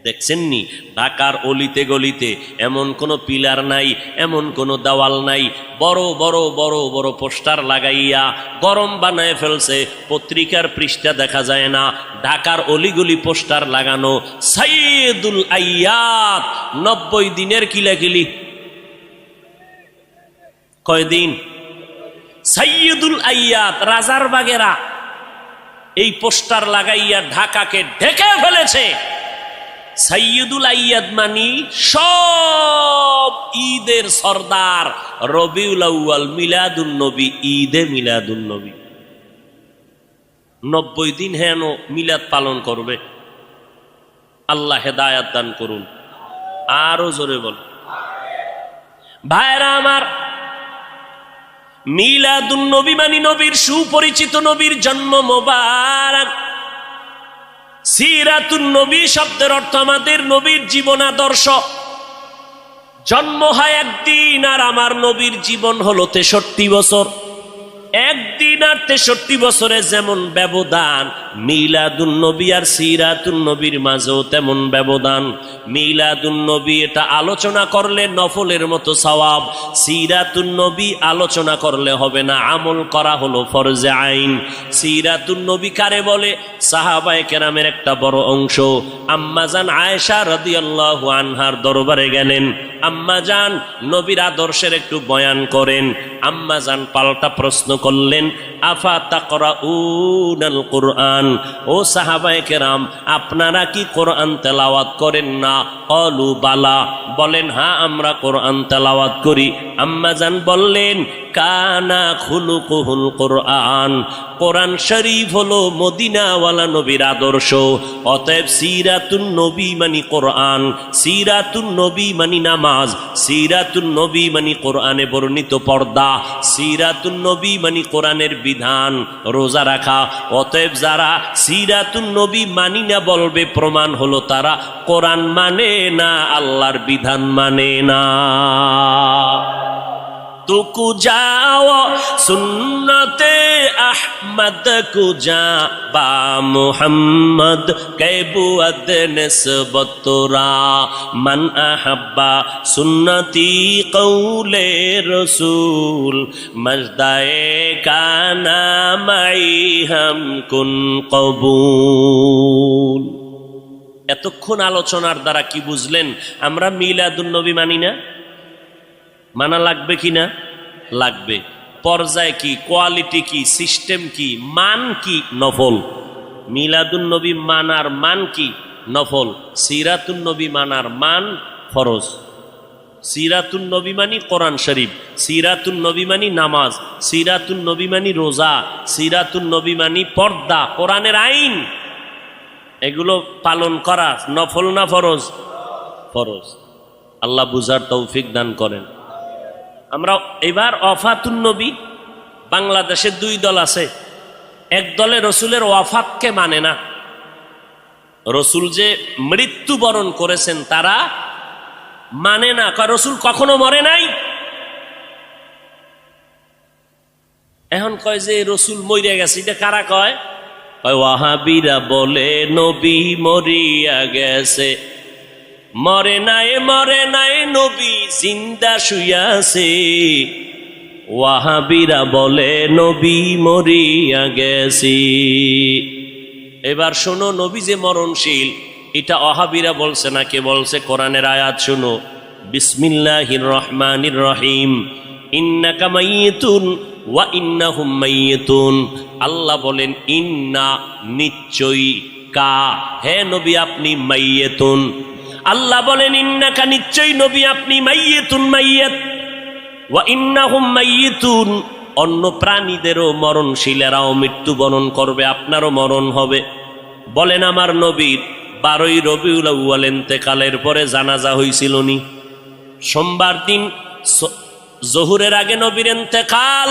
দেখছেন নি ঢাকার অলিতে গলিতে এমন কোনো পিলার নাই, এমন কোনো দেওয়াল নাই, বড় বড় বড় বড় পোস্টার লাগাইয়া গরম বানায় ফেলছে, পত্রিকার পৃষ্ঠা দেখা যায় না। ঢাকার অলিগলি পোস্টার লাগানো, সাইয়্যিদুল আইয়াত 90 দিনের কিলাকিলি। কয়দিন? সাইয়্যিদুল আইয়াত রাজার বাগেরা এই পোস্টার লাগাইয়া ঢাকাকে ঢেকে ফেলেছে। সাইয়্যিদুল আইয়াদ মানি সব ঈদের সর্দার, রবিউল আউয়াল মিলাদুন নবী, ঈদে মিলাদুন নবী। 90 দিন হেন মিলাদ পালন করবে। আল্লাহ হেদায়াত দান করুন। আরো জোরে বল। ভাইরা আমার, মিলাদুন নবী মানে নবীর সুপরিচিত নবীর জন্ম মোবারক। সিরাতুন নবী শব্দের অর্থ আমাদের নবীর জীবন আদর্শ। জন্ম হয় একদিন, আর আমার নবীর জীবন হলো 63 বছর। একদিন আর 63 বছরে যেমন ব্যবধান, মিলাদুন নবী আর সিরাতুন নবীর মাঝেও তেমন ব্যবধান। মিলাদুন নবী এটা আলোচনা করলে নফলের মতো সওয়াব, সিরাতুন নবী আলোচনা করলে হবে না, আমল করা হলো ফরজে আইন। সিরাতুন নবী কারে বলে? সাহাবায়ে কেরামের একটা বড় অংশ আম্মাজান আয়েশা রাদিয়াল্লাহু আনহার দরবারে গেলেন। আম্মাজান নবীর আদর্শের একটু বয়ান করেন। আম্মাজান পাল্টা প্রশ্ন করলেন, আফা তাকরাউনাল কুরআন, ও সাহাবায়ে কেরাম আপনারা কি কোরআন তেলাওয়াত করেন না? ক্বালু বালা, বলেন হ্যাঁ আমরা কোরআন তেলাওয়াত করি। আম্মাজান বললেন, কানা খুলুকুহুল কোরআন, কোরআন শরীফ হলো মদিনাওয়ালা নবীর আদর্শ। অতএব সিরাতুন নবী মানে কোরআন, সিরাতুন নবী মানে নামাজ, সিরাতুন নবী মানে কোরআনে বর্ণিত পর্দা, সিরাতুন নবী মানে কোরআনের বিধান, রোজা রাখা। অতএব যারা সিরাতুন নবী মানি না বলবে, প্রমাণ হলো তারা কোরআন মানে না, আল্লাহর বিধান মানে না। तुकु जाओ सुन्नते अहमद कुजा बा मुहम्मद कैबुअद निस्बतुरा मन अहब्बा सुन्नती कौले रसूल मजदाए काना माई हम कुन कबूल। এতক্ষণ আলোচনার দ্বারা কি বুঝলেন? আমরা মিলাদুন নবী মানি না, মানা লাগবে কি না? লাগবে। পর্যায় কি, কোয়ালিটি কি, সিস্টেম কি, মান কি? নফল। মিলাদুন নবী মানার মান কি? নফল। সিরাতুন নবী মানার মান ফরজ। সিরাতুন নবী মানি কোরআন শরীফ, সিরাতুন নবী মানি নামাজ, সিরাতুন নবী মানি রোজা, সিরাতুন নবী মানি পর্দা, কোরআনের আইন। এগুলো পালন করা নফল না ফরজ? ফরজ। আল্লাহ বুঝার তৌফিক দান করেন। আমরা এবার ওয়াফাতুন নবী, বাংলাদেশে 2 দল আছে। এক দলে রসুলের ওয়াফাতকে মানে না, রসুল যে মৃত্যুবরণ করেছেন তারা মানে না, কারণ রসুল কখনো মরে নাই। এখন কয় যে রসুল মরিয়া গেছে, এটা কারা কয়? ওয়াহাবিরা বলে নবী মরিয়া গেছে। মরে নাই নবী জিন্দা শুয়াছে। ওয়াহাবিরা বলে নবী মরিয়া গেছে। এবার শোনো, নবী যে মরণশীল এটা ওয়াহাবিরা বলছে না, কে বলছে? কোরআনের আয়াত শোনো, বিসমিল্লাহির রহমানির রহিম, ইন্নাকা মাইয়িতুন ওয়া ইন্নাহুম মাইয়িতুন। আল্লাহ বলেন ইন্না, নিশ্চয়ই, কা, হে নবী আপনি মাইয়িতুন। আল্লাহ বলেন ইন্নাকা, নিশ্চয়ই নবী আপনি মাইয়িতুন, মাইয়িত, ওয়া ইন্নাহুম মাইয়িতুন। অন্য প্রাণীদেরও মরণশীলেরাও মৃত্যুবরণ করবে, আপনারও মরণ হবে। বলেন আমার নবীর 12ই রবিউল আউয়াল ইন্তেকালের পরে জানাজা হয়েছিল নি? সোমবার দিন জোহরের আগে নবীর ইন্তেকাল,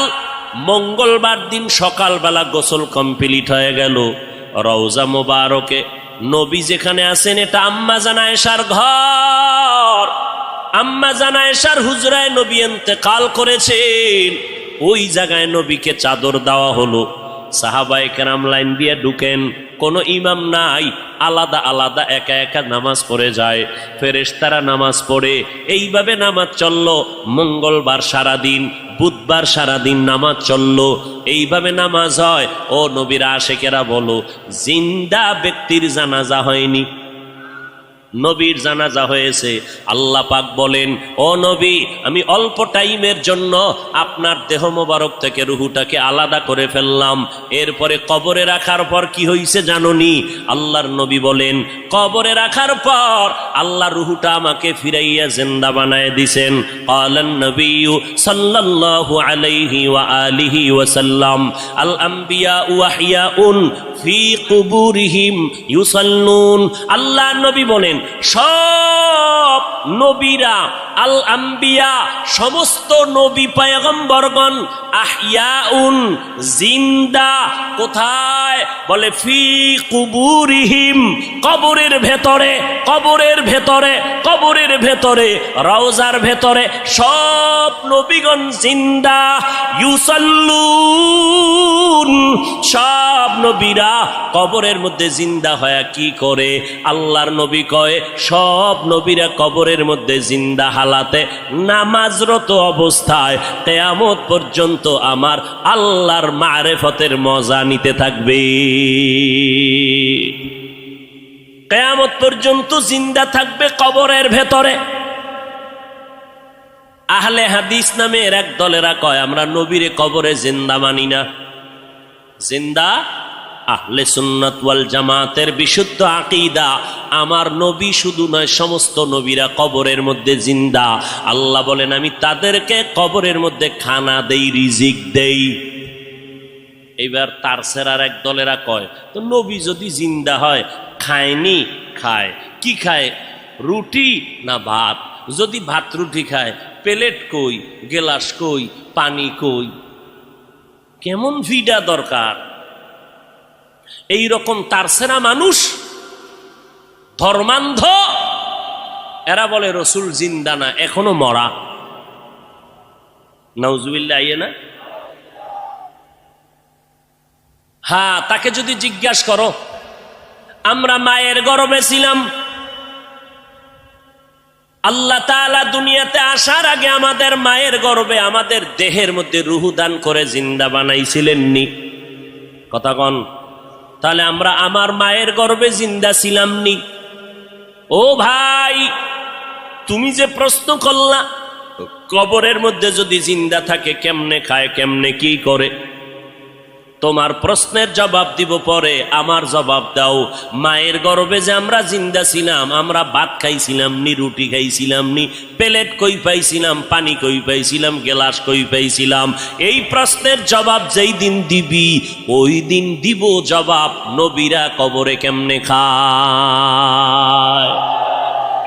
মঙ্গলবার দিন সকালবেলা গোসল কমপ্লিট হয়ে গেল। রওজা মোবারকে নবী যেখানে আছেন এটা আম্মাজান আয়েশার ঘর। আম্মাজান আয়েশার হুজরায় নবী ইন্তেকাল করেছেন। ওই জায়গায় নবীকে চাদর দেওয়া হলো। সাহাবায়ে কেরাম লাইন দিয়ে ঢুকেন, কোনো ইমাম নাই, আলাদা আলাদা একা একা নামাজ পড়ে যায়। ফেরেশতারা নামাজ পড়ে, এইভাবে নামাজ চললো। মঙ্গলবার সারাদিন, বুধবার সারাদিন নামাজ চললো। এইভাবে নামাজ হয়। ও নবীর আশেকেরা বলো, জিন্দা ব্যক্তির জানাজা হয়নি, নবীর জানাজা হয়েছে। আল্লাহ পাক বলেন, ও নবী আমি অল্প টাইমের জন্য আপনার দেহ মোবারক থেকে রুহুটাকে আলাদা করে ফেললাম। এরপরে কবরে রাখার পর কি হয়েছে জানোনি? আল্লাহর নবী বলেন, কবরে রাখার পর আল্লাহ রুহুটা আমাকে ফিরাইয়া জিন্দা বানায় দিছেন। ক্বালান নবিয়্যু সাল্লাল্লাহু আলাইহি ওয়া আলিহি ওয়া সাল্লাম, আল আম্বিয়া ওয়াহিয়াউন ফি কুবুরিহিম ইউসাল্লুন। আল্লাহর নবী বলেন, সব নবীরা আল আম্বিয়া সমস্ত নবী পয়গম্বরগণ আহইয়াউন জিন্দা কোথায় বলে ফি কুবুরিহিম কবরের ভেতরে কবরের ভেতরে কবরের ভেতরে রওজার ভেতরে সব নবীগণ জিন্দা ইউসাল্লুন সব নবীরা কবরের মধ্যে জিন্দা হয়ে কি করে আল্লাহর নবী কয় সব নবীরা কবরের মধ্যে জিন্দা হালাতে নামাজরত অবস্থায় কিয়ামত পর্যন্ত আমার আল্লাহর মারিফতের মজা নিতে থাকবে কিয়ামত পর্যন্ত জিন্দা থাকবে কবরের ভেতরে আহলে হাদিস নামের এক দলেরা কয় আমরা নবীরে কবরে জিন্দা মানি না জিন্দা আহলে সুন্নাত ওয়াল জামাতের বিশুদ্ধ আকীদা আমার নবী শুধু নয় সমস্ত নবীরা কবরের মধ্যে জিন্দা আল্লাহ বলেন আমি তাদেরকে কবরের মধ্যে খানা দেই রিজিক দেই এইবার তার সেরার এক দলেরা কয় তো নবী যদি জিন্দা হয় খায়নি খায় কি খায় রুটি না ভাত যদি ভাত রুটি খায় প্লেট কই গেলাস কই পানি কই কেমন ভিডা দরকার এই রকম তারসেরা মানুষ ধর্মান্ধ এরা বলে রসুল জিন্দা না এখনো মরা নাউজুবিল্লাহ আইয়ে না হ্যাঁ তাকে যদি জিজ্ঞাসা করো আমরা মায়ের গর্ভে ছিলাম আল্লাহ তাআলা দুনিয়াতে আসার আগে আমাদের মায়ের গর্ভে আমাদের দেহের মধ্যে রূহ দান করে জিন্দা বানাইছিলেন নি কথা কন তাহলে আমরা আমার মায়ের গর্ভে জিন্দা ছিলাম নি ও ভাই তুমি যে প্রশ্ন করলা কবরের মধ্যে যদি জিন্দা থাকে কেমনে খায় কেমনে কি করে তোমার প্রশ্নের জবাব দিব পরে আমার জবাব দাও মায়ের গর্ভে যে আমরা জিন্দা ছিলাম আমরা ভাত খাইছিলাম নি রুটি খাইছিলাম নি প্লেট কই পাইছিলাম পানি কই পাইছিলাম গ্লাস কই পাইছিলাম এই প্রশ্নের জবাব যেই দিন দিবি ওই দিন দিব জবাব নবীরা কবরে কেমনে খায়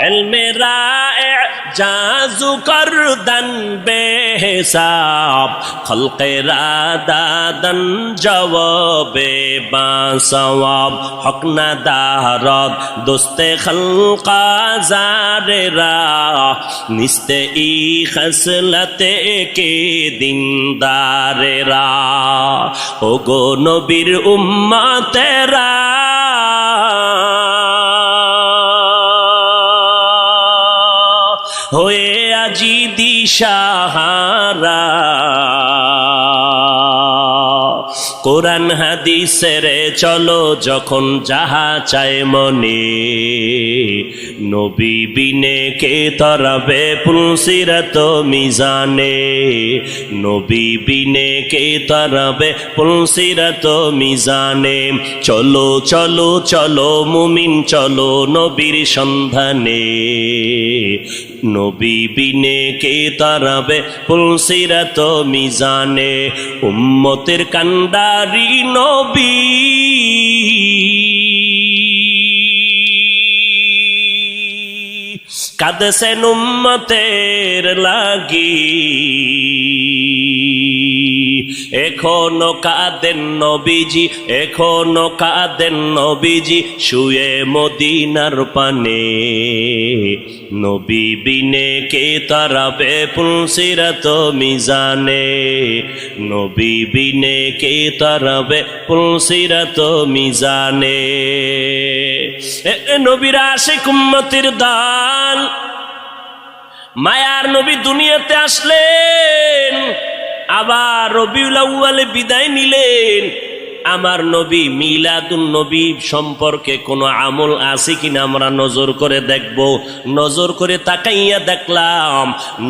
ইলমে রায়ে জাজু করদন বেহিসাব খলকে রাদাদন জওয়াবে বাসওয়াব হক না দারদ দোস্তে খলকা জারেরা নিস্তে ই খসলতে কে দিনদারেরা ও গো নবীর উম্মতেরা হয়ে আজি দিশাহারা কোরআন হাদিসের চলো যখন যাহা চায় মনে নবী বিনে কে তরাবে পুলসিরাত মিজানে নবী বিনে কে তরাবে পুলসিরাত মিজানে চলো চলো চলো মুমিন চলো নবীর সন্ধানে নবী বিনে কে তরাবে পুলসিরাত মিজানে উম্মতের কান্ডারি নবী কাঁদছেন উম্মতের লাগি এখনো কাঁদেন নবীজি এখনো কাঁদেন নবীজি শুয়ে মদিনার পানে নবী বিনে কে তরাবে পুলসিরাত মিজানে নবী বিনে কে তরাবে পুলসিরাত মিজানে নবীর আশিক উম্মতের দল মায়ার নবী দুনিয়াতে আসলেন আবার রবিউল আউয়ালে বিদায় নিলেন আমার নবী মিলাদুন নবী সম্পর্কে কোনো আমল আছে কিনা আমরা নজর করে দেখব নজর করে তাকাইয়া দেখলাম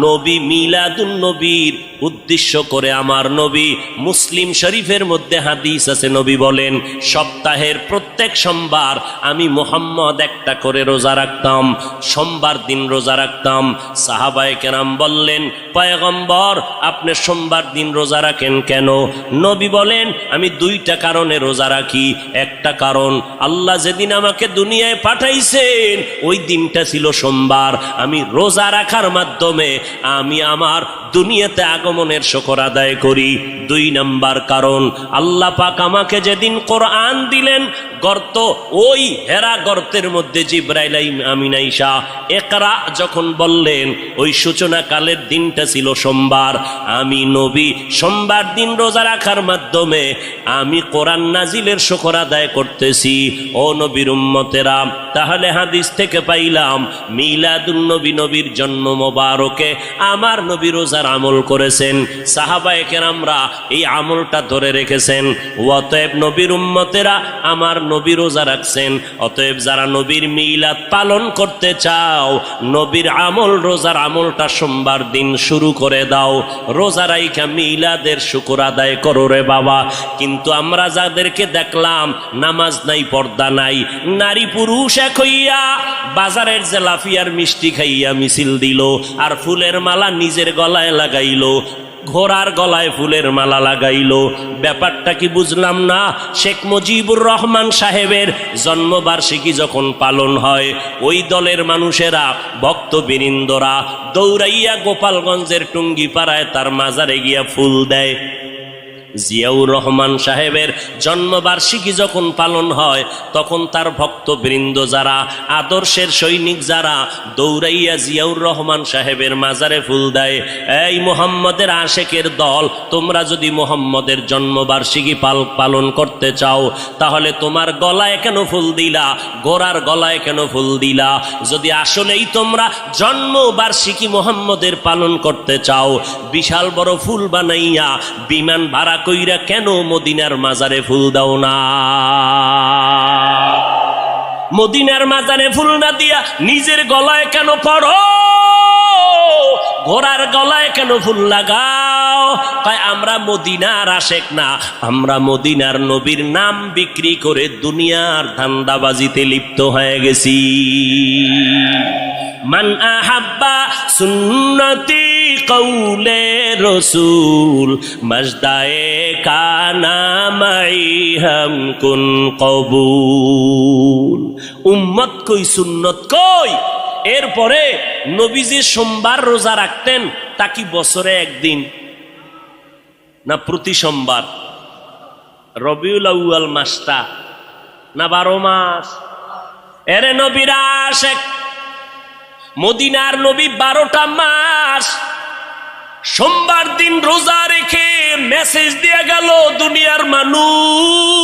নবী মিলাদুন নবীর উদ্দেশ্য করে আমার নবী মুসলিম শরীফের মধ্যে হাদিস আছে নবী বলেন সপ্তাহের প্রত্যেক সোমবার আমি মুহাম্মদ একটা করে রোজা রাখতাম সোমবার দিন রোজা রাখতাম সাহাবায়ে কেরাম বললেন পয়গম্বর আপনি সোমবার দিন রোজা রাখেন কেন নবী বলেন আমি 2 টাকা কারণে রোজা রাখি। একটা কারণ, আল্লাহ যেদিন আমাকে দুনিয়ায় পাঠাইছেন ওই দিনটা ছিল সোমবার। আমি রোজা রাখার মাধ্যমে আমি আমার দুনিয়াতে আগমনের শুকর আদায় করি। 2 নাম্বার কারণ, আল্লাহ পাক আমাকে যেদিন কোরআন দিলেন, গর্ত, ওই হেরা গর্তের মধ্যে জিবরাইল আমিন আইসা ইকরা যখন বললেন, ওই সূচনা কালের দিনটা ছিল সোমবার। আমি নবী সোমবার দিন রোজা রাখার মাধ্যমে আমি কোরআন নাজিলের শুকর আদায় করতেছি। ও নবীর উম্মতেরা, তাহলে হাদিস থেকে পাইলাম মিলাদুন নবী, নবীর জন্ম মোবারকে আমার নবী রোজার আমল করেছেন। সাহাবায়ে কেরামরা এই আমলটা ধরে রেখেছেন। অতএব নবীর উম্মতেরা আমার নবী রোজা রাখছেন। অতএব যারা নবীর মিলাদ পালন করতে চাও, নবীর আমল, রোজার আমলটা সোমবার দিন শুরু করে দাও। রোজা রাইখা মিলাদের শুকর আদায় করো রে বাবা। কিন্তু আমরা যাদেরকে দেখলাম নামাজ নাই, পর্দা নাই, নারী পুরুষ এক হইয়া বাজারের জেলাফিয়ার মিষ্টি খাইয়া মিছিল দিল, আর ফুলের মালা নিজের গলায় লাগাইল, ঘোড়ার গলায় ফুলের মালা লাগাইল। ব্যাপারটা কি বুঝলাম না। শেখ মুজিবুর রহমান সাহেবের জন্মবার্ষিকী যখন পালন হয়, ওই দলের মানুষেরা, ভক্তবৃন্দরা দৌড়াইয়া গোপালগঞ্জের টুঙ্গিপাড়ায় তার মাজারে গিয়া ফুল দেয়। জিয়াউর রহমান সাহেবের জন্মবার্ষিকী যখন পালন হয়, তখন তার ভক্তবৃন্দ যারা, আদর্শের সৈনিক যারা, দৌড়াইয়া জিয়াউর রহমান সাহেবের মাজারে ফুল দেয়। এই মুহাম্মদের আশেকের দল, তোমরা যদি মুহাম্মদের জন্মবার্ষিকী পালন করতে চাও, তাহলে তোমার গলায় কেন ফুল দিলা, গোরার গলায় কেন ফুল দিলা? যদি আসলেই তোমরা জন্মবার্ষিকী মুহাম্মদের পালন করতে চাও, বিশাল বড় ফুল বানাইয়া বিমান ভাড়া কইরা কেন মদিনার মাজারে ফুল দাও না? মদিনার মাজারে ফুল না দিয়া নিজের গলায় কেন পড়ো? ঘোড়ার গলায় কেন ফুল লাগাও? কয় আমরা মদিনার আশেক না, আমরা মদিনার নবীর নাম বিক্রি করে দুনিয়ার ধান্দাবাজিতে লিপ্ত হয়ে গেছি। মান আহাব্বা সুন্নতি কৌলে রসুল মজদায়ে কানা মাই হাম কুন কবুল। উম্মত কই, সুন্নত কই? এরপরে নবীজি সোমবার রোজা রাখতেন, তা কি বছরে একদিন না প্রতি সোমবার? রবিউল আউয়াল মাসটা না 12 মাস? এরে নবীরা আশেক, মদিনার নবী 12টা মাস সোমবার দিন রোজা রেখে মেসেজ দিয়ে গেল দুনিয়ার মানুষ,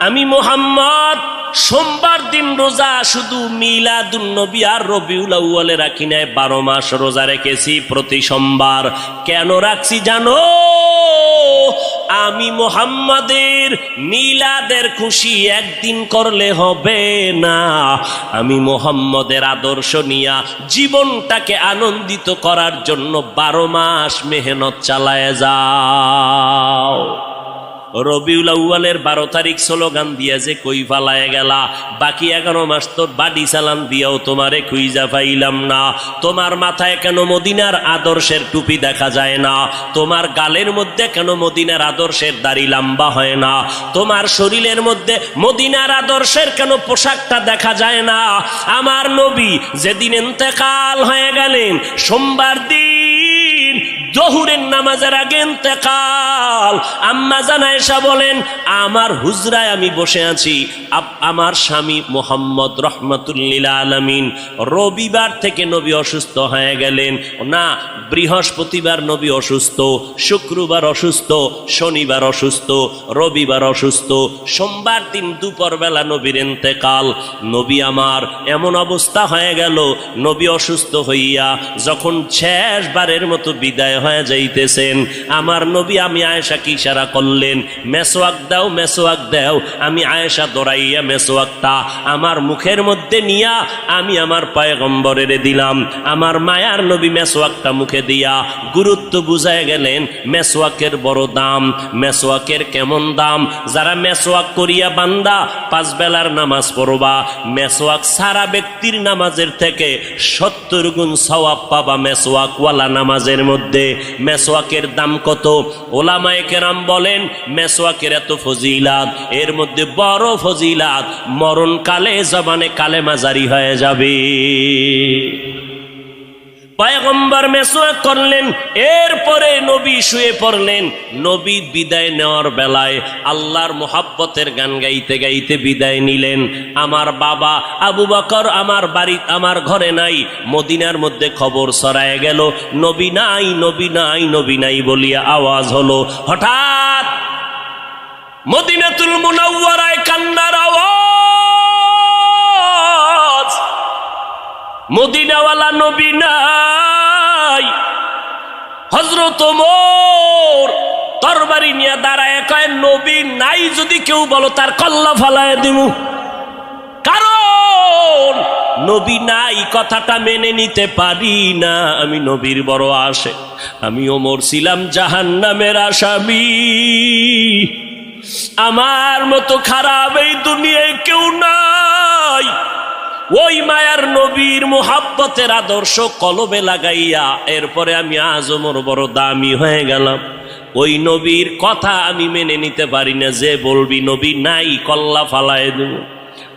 আমি মুহাম্মদ সোমবার দিন রোজা শুধু মিলাদুন নবী আর রবিউল আউয়ালে রাখি নাই, 12 মাস রোজা রেখেছি প্রতি সোমবার। কেন রাখছি জানো? আমি মুহাম্মাদের মিলাদের খুশি একদিন করলে হবে না, আমি মুহাম্মাদের আদর্শ নিয়া জীবনটাকে আনন্দিত করার জন্য 12 মাস মেহনত চালায় যাও। রবিউল আউয়ালের 12 তারিখ স্লোগান দিয়া যে কই ফালায় গেলা, বাকি 11 মাস তো বাড়ি চালান দিয়াও তোমারে খুঁজা পাইলাম না। তোমার মাথায় কেন মদিনার আদর্শের টুপি দেখা যায় না? তোমার গালের মধ্যে কেন মদিনার আদর্শের দাড়ি লম্বা হয় না? তোমার শরীরের মধ্যে মদিনার আদর্শের কেন পোশাকটা দেখা যায় না? আমার নবী যেদিন ইন্তেকাল হয়ে গেলেন, সোমবার দিন জোহরের নামাজের আগে ইন্তেকাল, আম্মা জান আয়েশা বলেন, আমার হুজরায় আমি বসে আছি, আমার স্বামী মুহাম্মদ রহমাতুল্লিল আলামিন রবিবার থেকে নবী অসুস্থ হয়ে গেলেন না, বৃহস্পতিবার নবী অসুস্থ, শুক্রবার অসুস্থ, শনিবার অসুস্থ, রবিবার অসুস্থ, সোমবার দিন দুপুর বেলা নবীর ইন্তেকাল। নবী আমার এমন অবস্থা হয়ে গেল, নবী অসুস্থ হইয়া যখন শেষবারের মতো বিদায় হয়ে যাইতেছেন, আমার নবী আমি আয়েশাকে ইশারা করলেন, মেসওয়াক দাও, মেসওয়াক দাও। আমি আয়েশা দৌড়াইয়া মেসওয়াকটা আমার মুখের মধ্যে নিয়া আমি আমার পয়গম্বরের দিলাম। আমার মায়ার নবী মেসওয়াকটা মুখে দিয়া গুরুত্ব বুঝায় গেলেন, মেসওয়াকের বড় দাম, মেসওয়াকের কেমন দাম। যারা মেসওয়াক করিয়া বান্দা 5 বেলার নামাজ পড়বা, মেসওয়াক সারা ব্যক্তির নামাজের থেকে 70 গুণ সওয়াব পাবা মেসওয়াকওয়ালা নামাজের মধ্যে। মেসওয়াকের দাম কত? ওলামায়ে কেরাম বলেন মেসওয়াকের এত ফজিলাত, এর মধ্যে বড় ফজিলাত মরণকালে জবানে কালেমা জারি হয়ে যাবে। পয়গম্বর মেসওয়াক করলেন, এরপরে নবী শুয়ে পড়লেন। নবী বিদায় নেওয়ার বেলায় আল্লাহর মোহাব্বতের গান গাইতে গাইতে বিদায় নিলেন। আমার বাবা আবু বকর আমার বাড়ি আমার ঘরে নাই, মদিনার মধ্যে খবর ছড়ায় গেল নবী নাই, নবী নাই, নবী নাই বলিয়া আওয়াজ হলো। হঠাৎ মদিনাতুল মুনাওয়ারায় কান্নার আওয়াজ, মদিনাওয়ালা নবী নাই। হযরত ওমর তরবারি নিয়ে দাঁড়ায় কয়, নবী নাই যদি কেউ বলো তার কল্লা ফালায় দিমু। কারণ নবী নাই কথাটা মেনে নিতে পারি না, আমি নবীর বড় আশে। আমি ওমর ছিলাম জাহান্নামের আসামি, আমার মতো খারাপ এই দুনিয়ায় কেউ নাই। ওই মায়ার নবীর মুহাব্বতের আদর্শ কলবে লাগাইয়া এরপরে আমি আজ ওমর বড় দামি হয়ে গেলাম। ওই নবীর কথা আমি মেনে নিতে পারি না, যে বলবি নবী নাই কল্লা ফালায় দেব।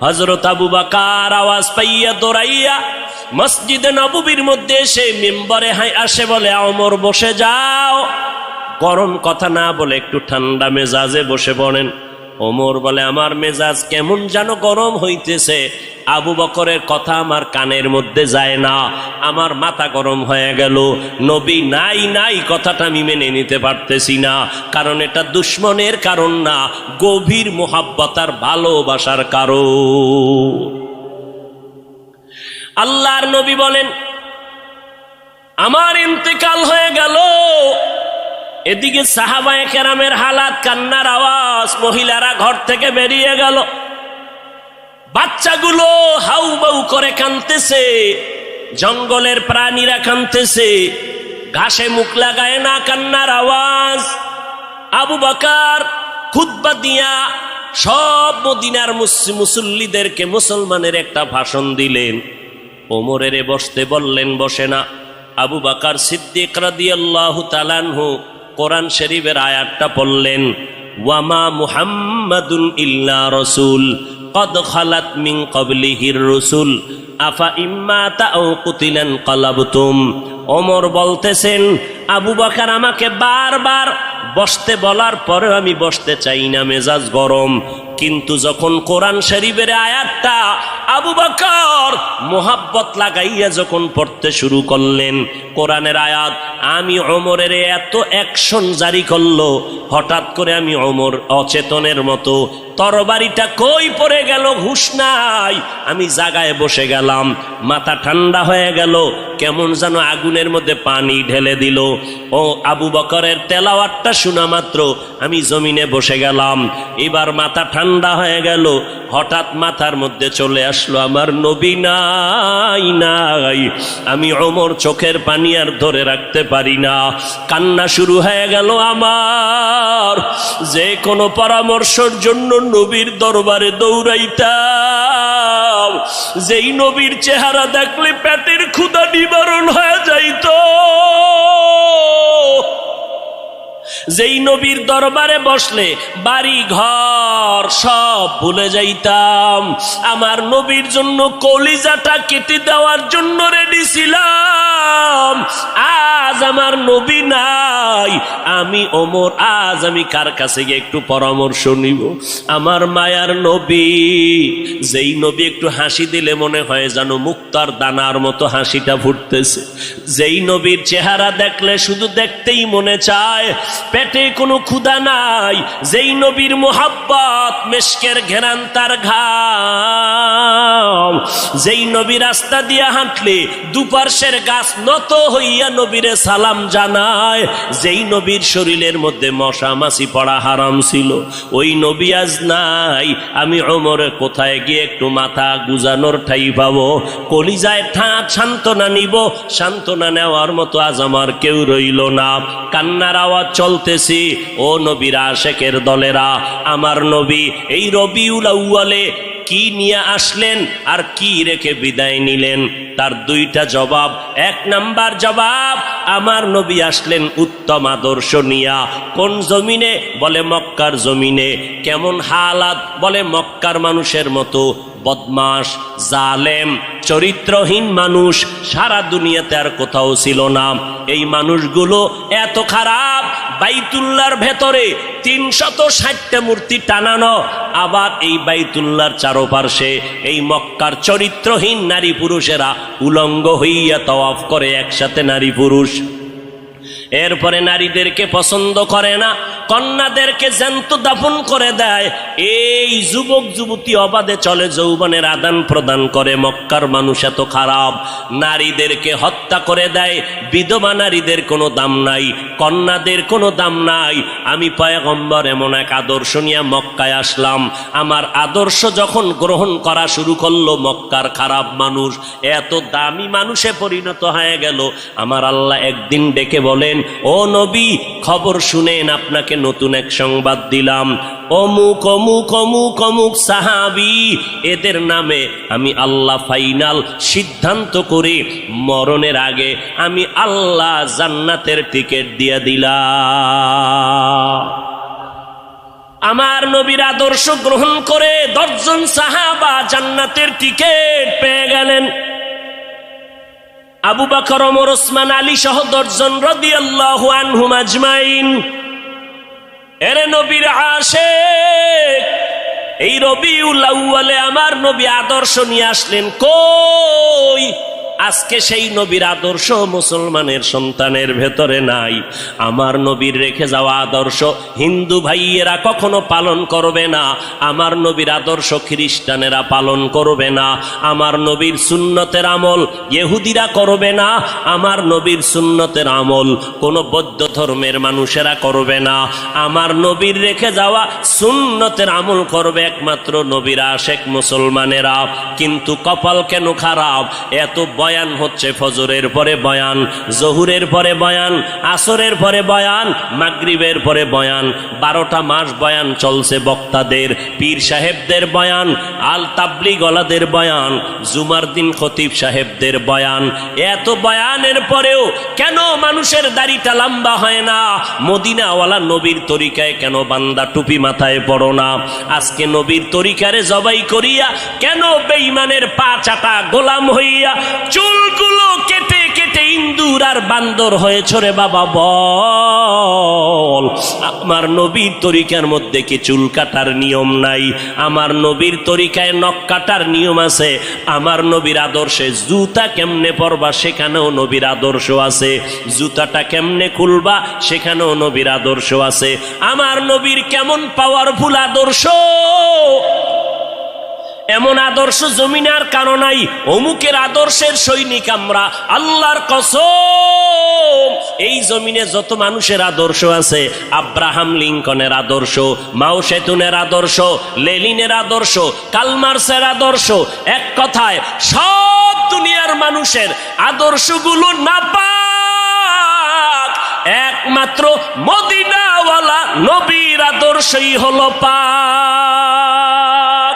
হযরত আবু বকর আওয়াজ পাইয়া দৌড়াইয়া মসজিদে নববীর মধ্যে এসে মিম্বরে আসে, বলে ওমর বসে যাও। গরম কথা না বলে একটু ঠান্ডা মেজাজে বসে পড়েন। ওমর বলে, আমার মেজাজ কেমন যেন গরম হইতেছে, আবু বকরের কথা আমার কানের মধ্যে যায় না, আমার মাথা গরম হয়ে গেল। নবী নাই নাই কথাটা আমি মেনে নিতে পারতেছি না, কারণ এটা দুশ্মনের কারণ না, গভীর মোহাব্বত আর ভালোবাসার কারণ। আল্লাহর নবী বলেন, আমার ইন্তেকাল হয়ে গেল। এদিকে সাহাবায়ে কেরামের হালাত, কান্নার আওয়াজ, মহিলারা ঘর থেকে বেরিয়ে গেল, বাচ্চাগুলো হাউ বাউ করে কাঁদতেছে, জঙ্গলের প্রাণীরা কাঁদতেছে, ঘাসে মুখ লাগায় না, কান্নার আওয়াজ। আবু বকর খুতবা দিয়া সব মদিনার মুসল্লিদেরকে মুসলমানের একটা ভাষণ দিলেন। ওমরের বসতে বললেন, বসে না। আবু বকর সিদ্দিক রাদিয়াল্লাহু তাআলা আনহু কোরআন শরীফের আয়াতটা পড়লেন, ওয়ামা মুহাম্মাদুন ইল্লা রাসূল কদ খালাত মিন ক্বাবলিহির রাসূল আফা ইম্মাতা আও কুতিলান ক্বালাবতুম। ওমর বলতেছেন, আবু বকর আমাকে বারবার বসতে বলার পরেও আমি বসতে চাই না, মেজাজ গরম। কিন্তু যখন কোরআন শরীফের আয়াতটা আবু বকর মোহাব্বত লাগাইয়া যখন পড়তে শুরু করলেন, কোরআনের আয়াত, আমি ওমরের এত অ্যাকশন জারি করলো, হঠাৎ করে আমি ওমর অচেতনের মতো, তরবারিটা কই পড়ে গেল হুঁশ নাই, আমি জায়গায় বসে গেলাম, মাথা ঠান্ডা হয়ে গেল, কেমন যেন আগুনের মধ্যে পানি ঢেলে দিল। ও আবু বকরের তেলাওয়াতটা শোনা মাত্র আমি জমিনে বসে গেলাম। এবার মাথা ঠান্ডা হয়ে গেল, হঠাৎ মাথার মধ্যে চলে আসলো আমার নবী নাই নাই। আমি ওমর চোখের পানি আর ধরে রাখতে পারি না, কান্না শুরু হয়ে গেল আমার। যে কোনো পরামর্শের জন্য নবীর দরবারে দৌড়াইতাম, যেই নবীর চেহারা দেখলে পেটের ক্ষুধা নিবারণ হয়ে যাইত, যেই নবীর দরবারে বসলে বাড়ি ঘর সব ভুলে যাইতাম, আমার নবীর জন্য কলিজাটা কেটে দেওয়ার জন্য রেডি ছিলাম। আজ আমার নবী নাই, আমি ওমর আজ আমি কার কাছে গিয়ে একটু পরামর্শ নিব? আমার মায়ার নবী, যেই নবী একটু হাসি দিলে মনে হয় যেন মুক্তার দানার মতো হাসিটা ফুটতেছে, যেই নবীর চেহারা দেখলে শুধু দেখতেই মনে চায়, পেটে কোনো ক্ষুধা নাই, যেই নবীর মোহাব্বত মেশকের ঘেরান তার ঘাম, যেই নবী রাস্তা দিয়ে হাঁটলে দুপার্শ্বের গাছ নত হইয়া নবীরে সালাম জানায়, যেই নবীর শরীরের মধ্যে মশা মাছি পড়া হারাম ছিল, ওই নবী আজ নাই। আমি ওমরে কোথায় গিয়ে একটু মাথা গুজানোর ঠাই পাবো, কলিজায় সান্ত্বনা নিব, সান্ত্বনা নেওয়ার মতো আজ আমার কেউ রইল না। কান্নার আওয়াজ চলতে বলতেছি, ও নবীর আশেকের দলেরা, আমার নবী এই রবিউল আউয়ালে কি নিয়ে আসলেন আর কি রেখে বিদায় নিলেন? তার দুইটা জবাব। এক নাম্বার জবাব, আমার নবী আসলেন উত্তম আদর্শ নিয়া। কোন জমিনে? বলে মক্কার জমিনে। কেমন হালাত? বলে মক্কার মানুষের মতো বদমাশ, জালেম, চরিত্রহীন মানুষ সারা দুনিয়াতে আর কোথাও ছিল না। এই মানুষগুলো এত খারাপ, বাইতুল্লাহর ভেতরে 360টা মূর্তি টানানো, আবার এই বাইতুল্লাহর চারপাশে এই মক্কার চরিত্রহীন নারী পুরুষেরা উলঙ্গ হইয়া তাওয়াফ করে একসাথে নারী পুরুষ। এরপরে নারীদেরকে পছন্দ করে না, কন্যাদেরকে জ্যান্ত দাফন করে দেয়। এই যুবক যুবতী অবাধে চলে, যৌবনের আদান প্রদান করে। মক্কার মানুষ এত খারাপ, নারীদেরকে হত্যা করে দেয়। বিধবা নারীদের কোনো দাম নাই, কন্যাদের কোনো দাম নাই। আমি পয়গম্বর এমন এক আদর্শ নিয়ে মক্কায় আসলাম। আমার আদর্শ যখন গ্রহণ করা শুরু করলো, মক্কার খারাপ মানুষ এত দামি মানুষে পরিণত হয়ে গেল। আমার আল্লাহ একদিন ডেকে বলেন, ও নবী, খবর শুনেন, আপনাকে নতুন এক সংবাদ দিলাম। অমুক অমুক অমুক অমুক সাহাবী, এদের নামে আমি আল্লাহ ফাইনাল সিদ্ধান্ত করে মরণের আগে আমি আল্লাহ জান্নাতের টিকিট দিয়ে দিলাম। আমার নবীর আদর্শ গ্রহণ করে 10 জন সাহাবা জান্নাতের টিকিট পেয়ে গেলেন। আবু বকর, ওমর, ওসমান, আলী সহ 10 জন রাদিয়াল্লাহু আনহুম আজমাইন। এরে নবীর আশিক, এই রবিউল আউয়ালে আমার নবী আদর্শ নিয়ে আসলেন। কই? আজকে সেই নবীর আদর্শ মুসলমানের সন্তানের ভেতরে নাই। আমার নবীর রেখে যাওয়া আদর্শ হিন্দু ভাইয়েরা কখনো পালন করবে না। আমার নবীর আদর্শ খ্রিস্টানেরা পালন করবে না। আমার নবীর সুন্নতের আমল ইহুদিরা করবে না। আমার নবীর সুন্নতের আমল কোনো বৌদ্ধ ধর্মের মানুষেরা করবে না। আমার নবীর রেখে যাওয়া সুন্নতের আমল করবে একমাত্র নবীর আশেক মুসলমানেরা। কিন্তু কপাল কেন খারাপ, এত বয়ান হচ্ছে, ফজরের পরে বয়ান, জহুরের পরে বয়ান, আসরের পরে বয়ান, মাগরিবের পরে বয়ান, 12টা মাস বয়ান চলছে বক্তাদের, পীর সাহেবদের বয়ান, আল তাবলিগওয়ালাদের বয়ান, জুমার দিন খতিব সাহেবদের বয়ান। এত বয়ানের পরেও কেন মানুষের দাড়িটা লম্বা হয় না? মদিনাওয়ালা নবীর তরিকায় কেন বান্দা টুপি মাথায় পড়ো না? আজকে নবীর তরিকারে জবাই করিয়া কেন বেঈমানের পা চাটা গোলাম হইয়া চুলগুলো কেটে কেটে ইন্দুর আর বান্দর হয়েছ রে বাবা? বল, আমার নবীর তরিকার মধ্যে কি চুল কাটার নিয়ম নাই? আমার নবীর তরিকায় নখ কাটার নিয়ম আছে। আমার নবীর আদর্শে জুতা কেমনে পরবা সেখানেও নবীর আদর্শ আছে। জুতাটা কেমনে খুলবা সেখানেও নবীর আদর্শ আছে। আমার নবীর কেমন পাওয়ারফুল আদর্শ! এমন আদর্শ জমিনে আর কারো নাই। অমুকের আদর্শের সৈনিক আমরা, আল্লাহর কসম। এই জমিনে যত মানুষের আদর্শ আছে, আব্রাহাম লিঙ্কনের আদর্শ, মাও সেতুনের আদর্শ, লেনিনের আদর্শ, কালমার্সের আদর্শ, এক কথায় সব দুনিয়ার মানুষের আদর্শগুলো নাপাক। একমাত্র মদিনাওয়ালা নবীর আদর্শই হলো পাক।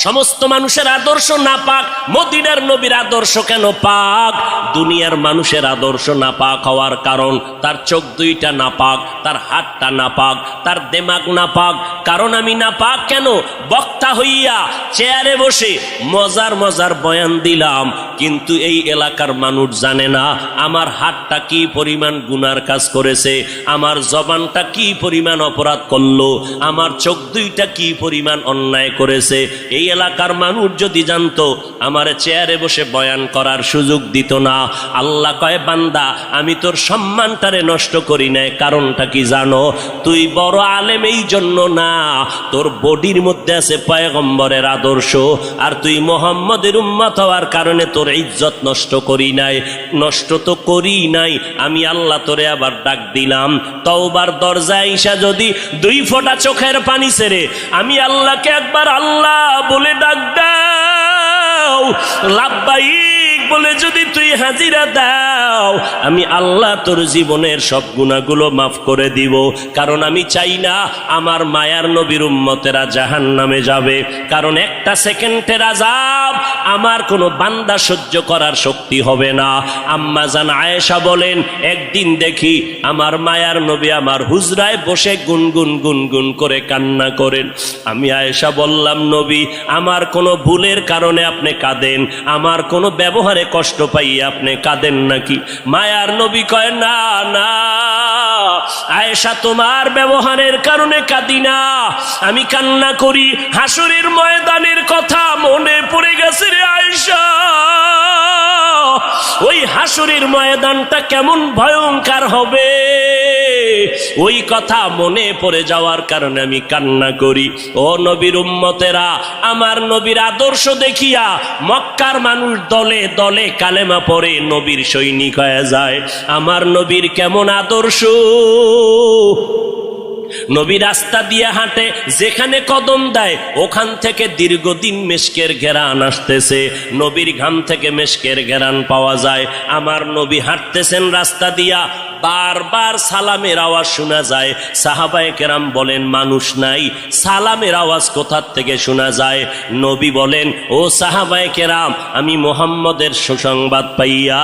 সমস্ত মানুষের আদর্শ নাপাক, মদিনার নবীর আদর্শ কেন পাক? দুনিয়ার মানুষের আদর্শ নাপাক হওয়ার কারণ তার চোখ দুইটা নাপাক, তার হাতটা নাপাক, তার দেমাগ নাপাক। কারণ আমি নাপাক কেন? বক্তা হইয়া চেয়ারে বসে মজার মজার বয়ান দিলাম, কিন্তু এই এলাকার মানুষ জানে না আমার হাতটা কি পরিমাণ গুনার কাজ করেছে, আমার জবানটা কি পরিমাণ অপরাধ করলো, আমার চোখ দুইটা কি পরিমাণ অন্যায় করেছে। এই এলাকার মানুষ যদি জানতো, আমার চেয়ারে বসে বয়ান করার সুযোগ দিত না। আল্লাহ কয়, বান্দা আমি তোর সম্মানটারে নষ্ট করি নাই। কারণটা কি জানো? তুই বড় আলেম এই জন্য না, তোর বডির মধ্যে আছে পয়গম্বরের আদর্শ, আর তুই মুহাম্মদের উম্মত হওয়ার কারণে তোর ইজ্জত নষ্ট করি নাই। নষ্ট তো করি নাই, আমি আল্লাহ তোরে আবার ডাক দিলাম। তওবার দরজায় আইসা যদি 2 ফোঁটা চোখের পানি ছেড়ে আমি আল্লাহকে একবার আল্লাহ বলে ডাক দাও, লাব্বাইক বলে, যদি তুই হাজিরা দাও আমি আল্লাহ তোর জীবনের সব গুনাহগুলো মাফ করে দিব, কারণ আমি চাই না আমার মায়ার নবীর উম্মতেরা জাহান্নামে যাবে, কারণ একটা সেকেন্ডের আযাব আমার কোনো বান্দা সহ্য করার শক্তি হবে না। আম্মা জান আয়েশা বলেন, একদিন দেখি আমার মায়ার নবী আমার হুজরায় বসে গুনগুন গুনগুন করে কান্না করেন। আমি আয়েশা বললাম, নবী আমার কোনো ভুলের কারণে আপনি কাঁদেন, আমার কোনো ব্যবহারে কষ্ট পাইয়ে আপনি কাঁদেন নাকি? মায়ার নবী কয়, না না আয়েশা, তোমার ব্যবহারের কারণে কাঁদি না, আমি কান্না করি হাসরের ময়দানের কথা মনে পড়ে গেছে রে আয়েশা। ওই হাসরের ময়দানটা কেমন ভয়ঙ্কর হবে, ওই কথা মনে পড়ে যাওয়ার কারণে আমি কান্না করি। ও নবীর উম্মতেরা, আমার নবীর আদর্শ দেখিয়া মক্কার মানুষ দলে দলে কালেমা পড়ে নবীর সৈনিক হয়ে যায়। আমার নবীর কেমন আদর্শ! নবী রাস্তা দিয়ে হাঁটে, যেখানে কদম দেয় ওখান থেকে দীর্ঘদিন মেশকের ঘেরান আসতেছে, নবীর ঘাম থেকে মেশকের ঘেরান পাওয়া যায়। আমার নবী হাঁটতেছেন রাস্তা দিয়া, বারবার সালামের আওয়াজ শোনা যায়। সাহাবায়ে কেরাম বলেন, মানুষ নাই, সালামের আওয়াজ কোথা থেকে শোনা যায়? নবী বলেন, ও সাহাবায়ে কেরাম, আমি মুহাম্মদের সুসংবাদ পাইয়া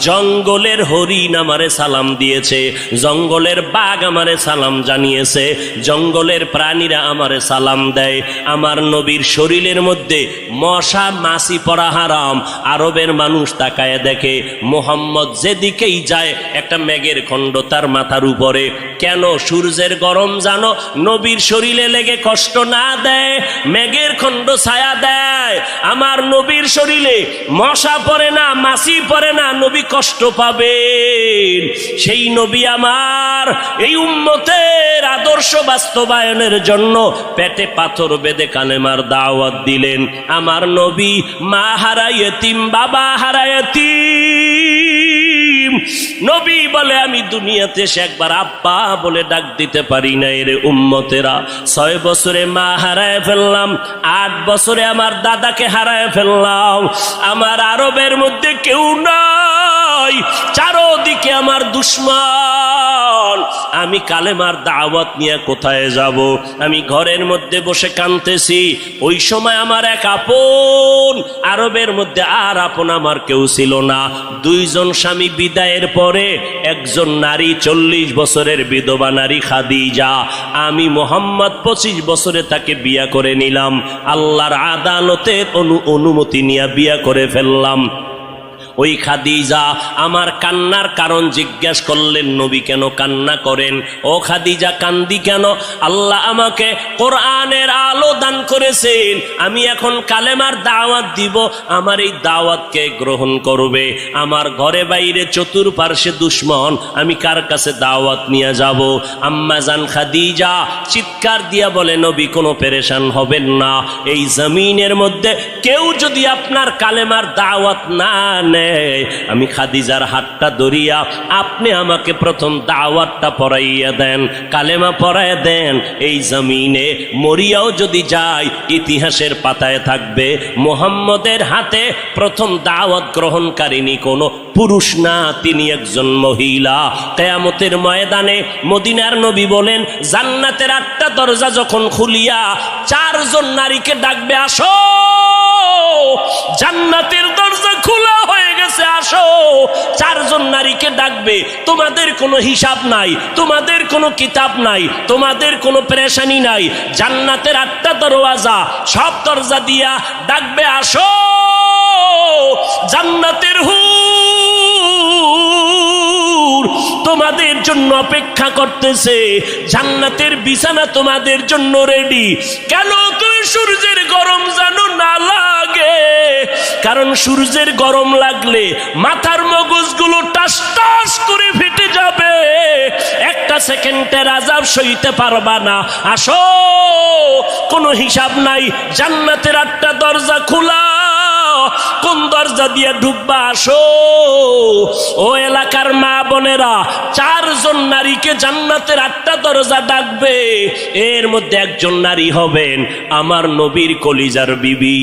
জঙ্গলের হরিণ আমারে সালাম দিয়েছে, জঙ্গলের বাঘ আমারে সালাম জানিয়েছে, জঙ্গলের প্রাণীরা আমারে সালাম দেয়। আমার নবীর শরীরের মধ্যে মশা মাছি পড়া হারাম। আরবের মানুষ তাকায় দেখে মুহাম্মদ যেদিকেই যায় একটা মেঘের খণ্ড তার মাথার উপরে। কেন? সূর্যের গরম জানো নবীর শরীরে লেগে কষ্ট না দেয়, মেঘের খণ্ড ছায়া দেয়। আমার নবীর শরীরে মশা পড়ে না, মাছি পড়ে না, নবী কষ্ট পাবেন। সেই নবী আমার এই উম্মতের আদর্শ বাস্তবায়নের জন্য পেটে পাথর বেঁধে কালেমার দাওয়াত দিলেন। আমার নবী মা হারা ইয়েতিম, বাবা হারা ইয়েতিম। নবী বলে, আমি দুনিয়াতে এসে একবার আব্বা বলে ডাক দিতে পারি না রে উম্মতেরা। 6 বছরে মা হারায় ফেললাম, 8 বছরে আমার দাদাকে হারায় ফেললাম। আমার আরবের মধ্যে কেউ নাই, চারদিকে আমার দুশ্মন। আমি কালেমার দাওয়াত নিয়ে কোথায় যাব? আমি ঘরের মধ্যে বসে কাঁদতেছি। ওই সময় আমার এক আপন, আরবের মধ্যে আর আপন আমার কেউ ছিল না। 2 জন স্বামী বিদায়ের পরে একজন নারী, 40 বছরের বিধবা নারী খাদিজা। আমি মুহাম্মদ 25 বছরে তাকে বিয়া করে নিলাম, আল্লাহর আদালতের অনুমতি নিয়ে বিয়া করে ফেললাম। ওই খাদিজা আমার কান্নার কারণ জিজ্ঞেস করলেন, নবী কেন কান্না করেন? ও খাদিজা কান্দি কেন? আল্লাহ আমাকে কোরআনের আলো দান করেছেন, আমি এখন কালেমার দাওয়াত দিব, আমার এই দাওয়াতকে গ্রহণ করবে। আমার ঘরে বাইরে চতুর্পার্শ্বে দুশ্মন, আমি কার কাছে দাওয়াত নিয়ে যাব? আম্মা জান খাদিজা চিৎকার দিয়া বলে, নবী কোনো পেরেশান হবেন না, এই জমিনের মধ্যে কেউ যদি আপনার কালেমার দাওয়াত না নেয়, আমি খাদিজার হাতটা ধরিয়া আপনি আমাকে প্রথম দাওয়াতটা পড়াইয়া দেন, কালেমা পড়াইয়া দেন। এই জমিনে মরিয়াও যদি যায়, ইতিহাসের পাতায় থাকবে মুহাম্মদের হাতে প্রথম দাওয়াত গ্রহণকারিনী কোনো পুরুষ না, তিনি একজন মহিলা। কিয়ামতের ময়দানে মদিনার নবী বলেন, জান্নাতের 8টা দরজা যখন খুলিয়া 4 জন নারীকে ডাকবে, আসো, জান্নাতের দরজা খোলা হয়ে গেছে, আসো। 4 জন নারীকে ডাকবে, তোমাদের কোনো হিসাব নাই, তোমাদের কোনো কিতাব নাই, তোমাদের কোনো পেরেশানি নাই। জান্নাতের 8টা দরওয়াজা, সব দরজা দিয়া ডাকবে, আসো, জান্নাতের হুর তোমাদের জন্য অপেক্ষা করতেছে, জান্নাতের বিছানা তোমাদের জন্য রেডি। কেন? তুমি সূর্যের গরম জানো না লাগে, কারণ সূর্যের গরম লাগলে মাথার মগজগুলো টাস টাস করে ফেটে যাবে, একটা সেকেন্ডের আযাব সইতে পারবা না। আসো, কোনো হিসাব নাই, জান্নাতের 8টা দরজা খোলা, কোন দরজা দিয়ে ঢুকবা আসো। ও এলাকার মা বোনেরা, 4 জন নারীকে জান্নাতের 8টা দরজা ডাকবে, এর মধ্যে একজন নারী হবেন আমার নবীর কলিজার বিবি।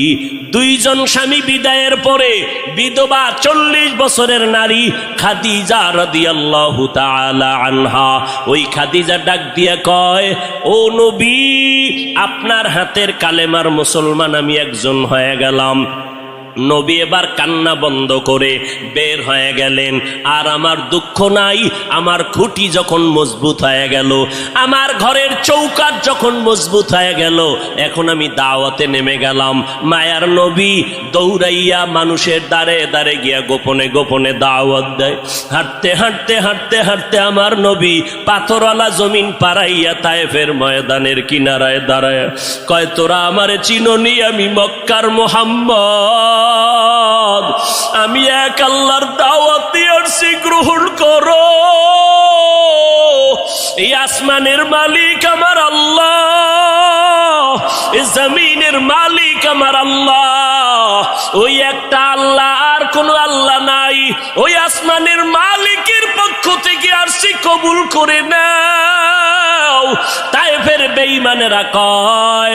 2 জন স্বামী বিদায়ের পরে বিধবা 40 বছরের নারী খাদিজা রাদিয়াল্লাহু তাআলা আনহা। ওই খাদিজা ডাক দিয়ে কয়, ও নবী, আপনার হাতের কালেমার মুসলমান আমি একজন হয়ে গেলাম। নবী এবার কান্না বন্ধ করে বের হয়ে গেলেন। আর আমার দুঃখ নাই, আমার খুঁটি যখন মজবুত হয়ে গেল, আমার ঘরের চৌকাঠ যখন মজবুত হয়ে গেল, এখন আমি দাওয়াতে নেমে গেলাম। মায়ার নবী দৌড়াইয়া মানুষের দ্বারে দ্বারে গিয়া গোপনে গোপনে দাওয়াত দেয়। হাঁটতে হাঁটতে হাঁটতে হাঁটতে আমার নবী পাথরওয়ালা জমিন পাড়াইয়া তায়েফের ময়দানের কিনারায় দাঁড়ায় কয়, তোরা আমারে চিননি, আমি মক্কার মুহাম্মদ, আমি এক আল্লাহর দাওয়াত দিয়ে আসছি, গ্রহণ করো। এই আসমানের মালিক আমার আল্লাহ, এই জমিনের মালিক আমার আল্লাহ, ওই একটা আল্লাহ, আর কোনো আল্লাহ নাই। ওই আসমানের মালিকের পক্ষ থেকে আসছি, কবুল করে নাও। তায়েফের বেঈমানেরা কয়,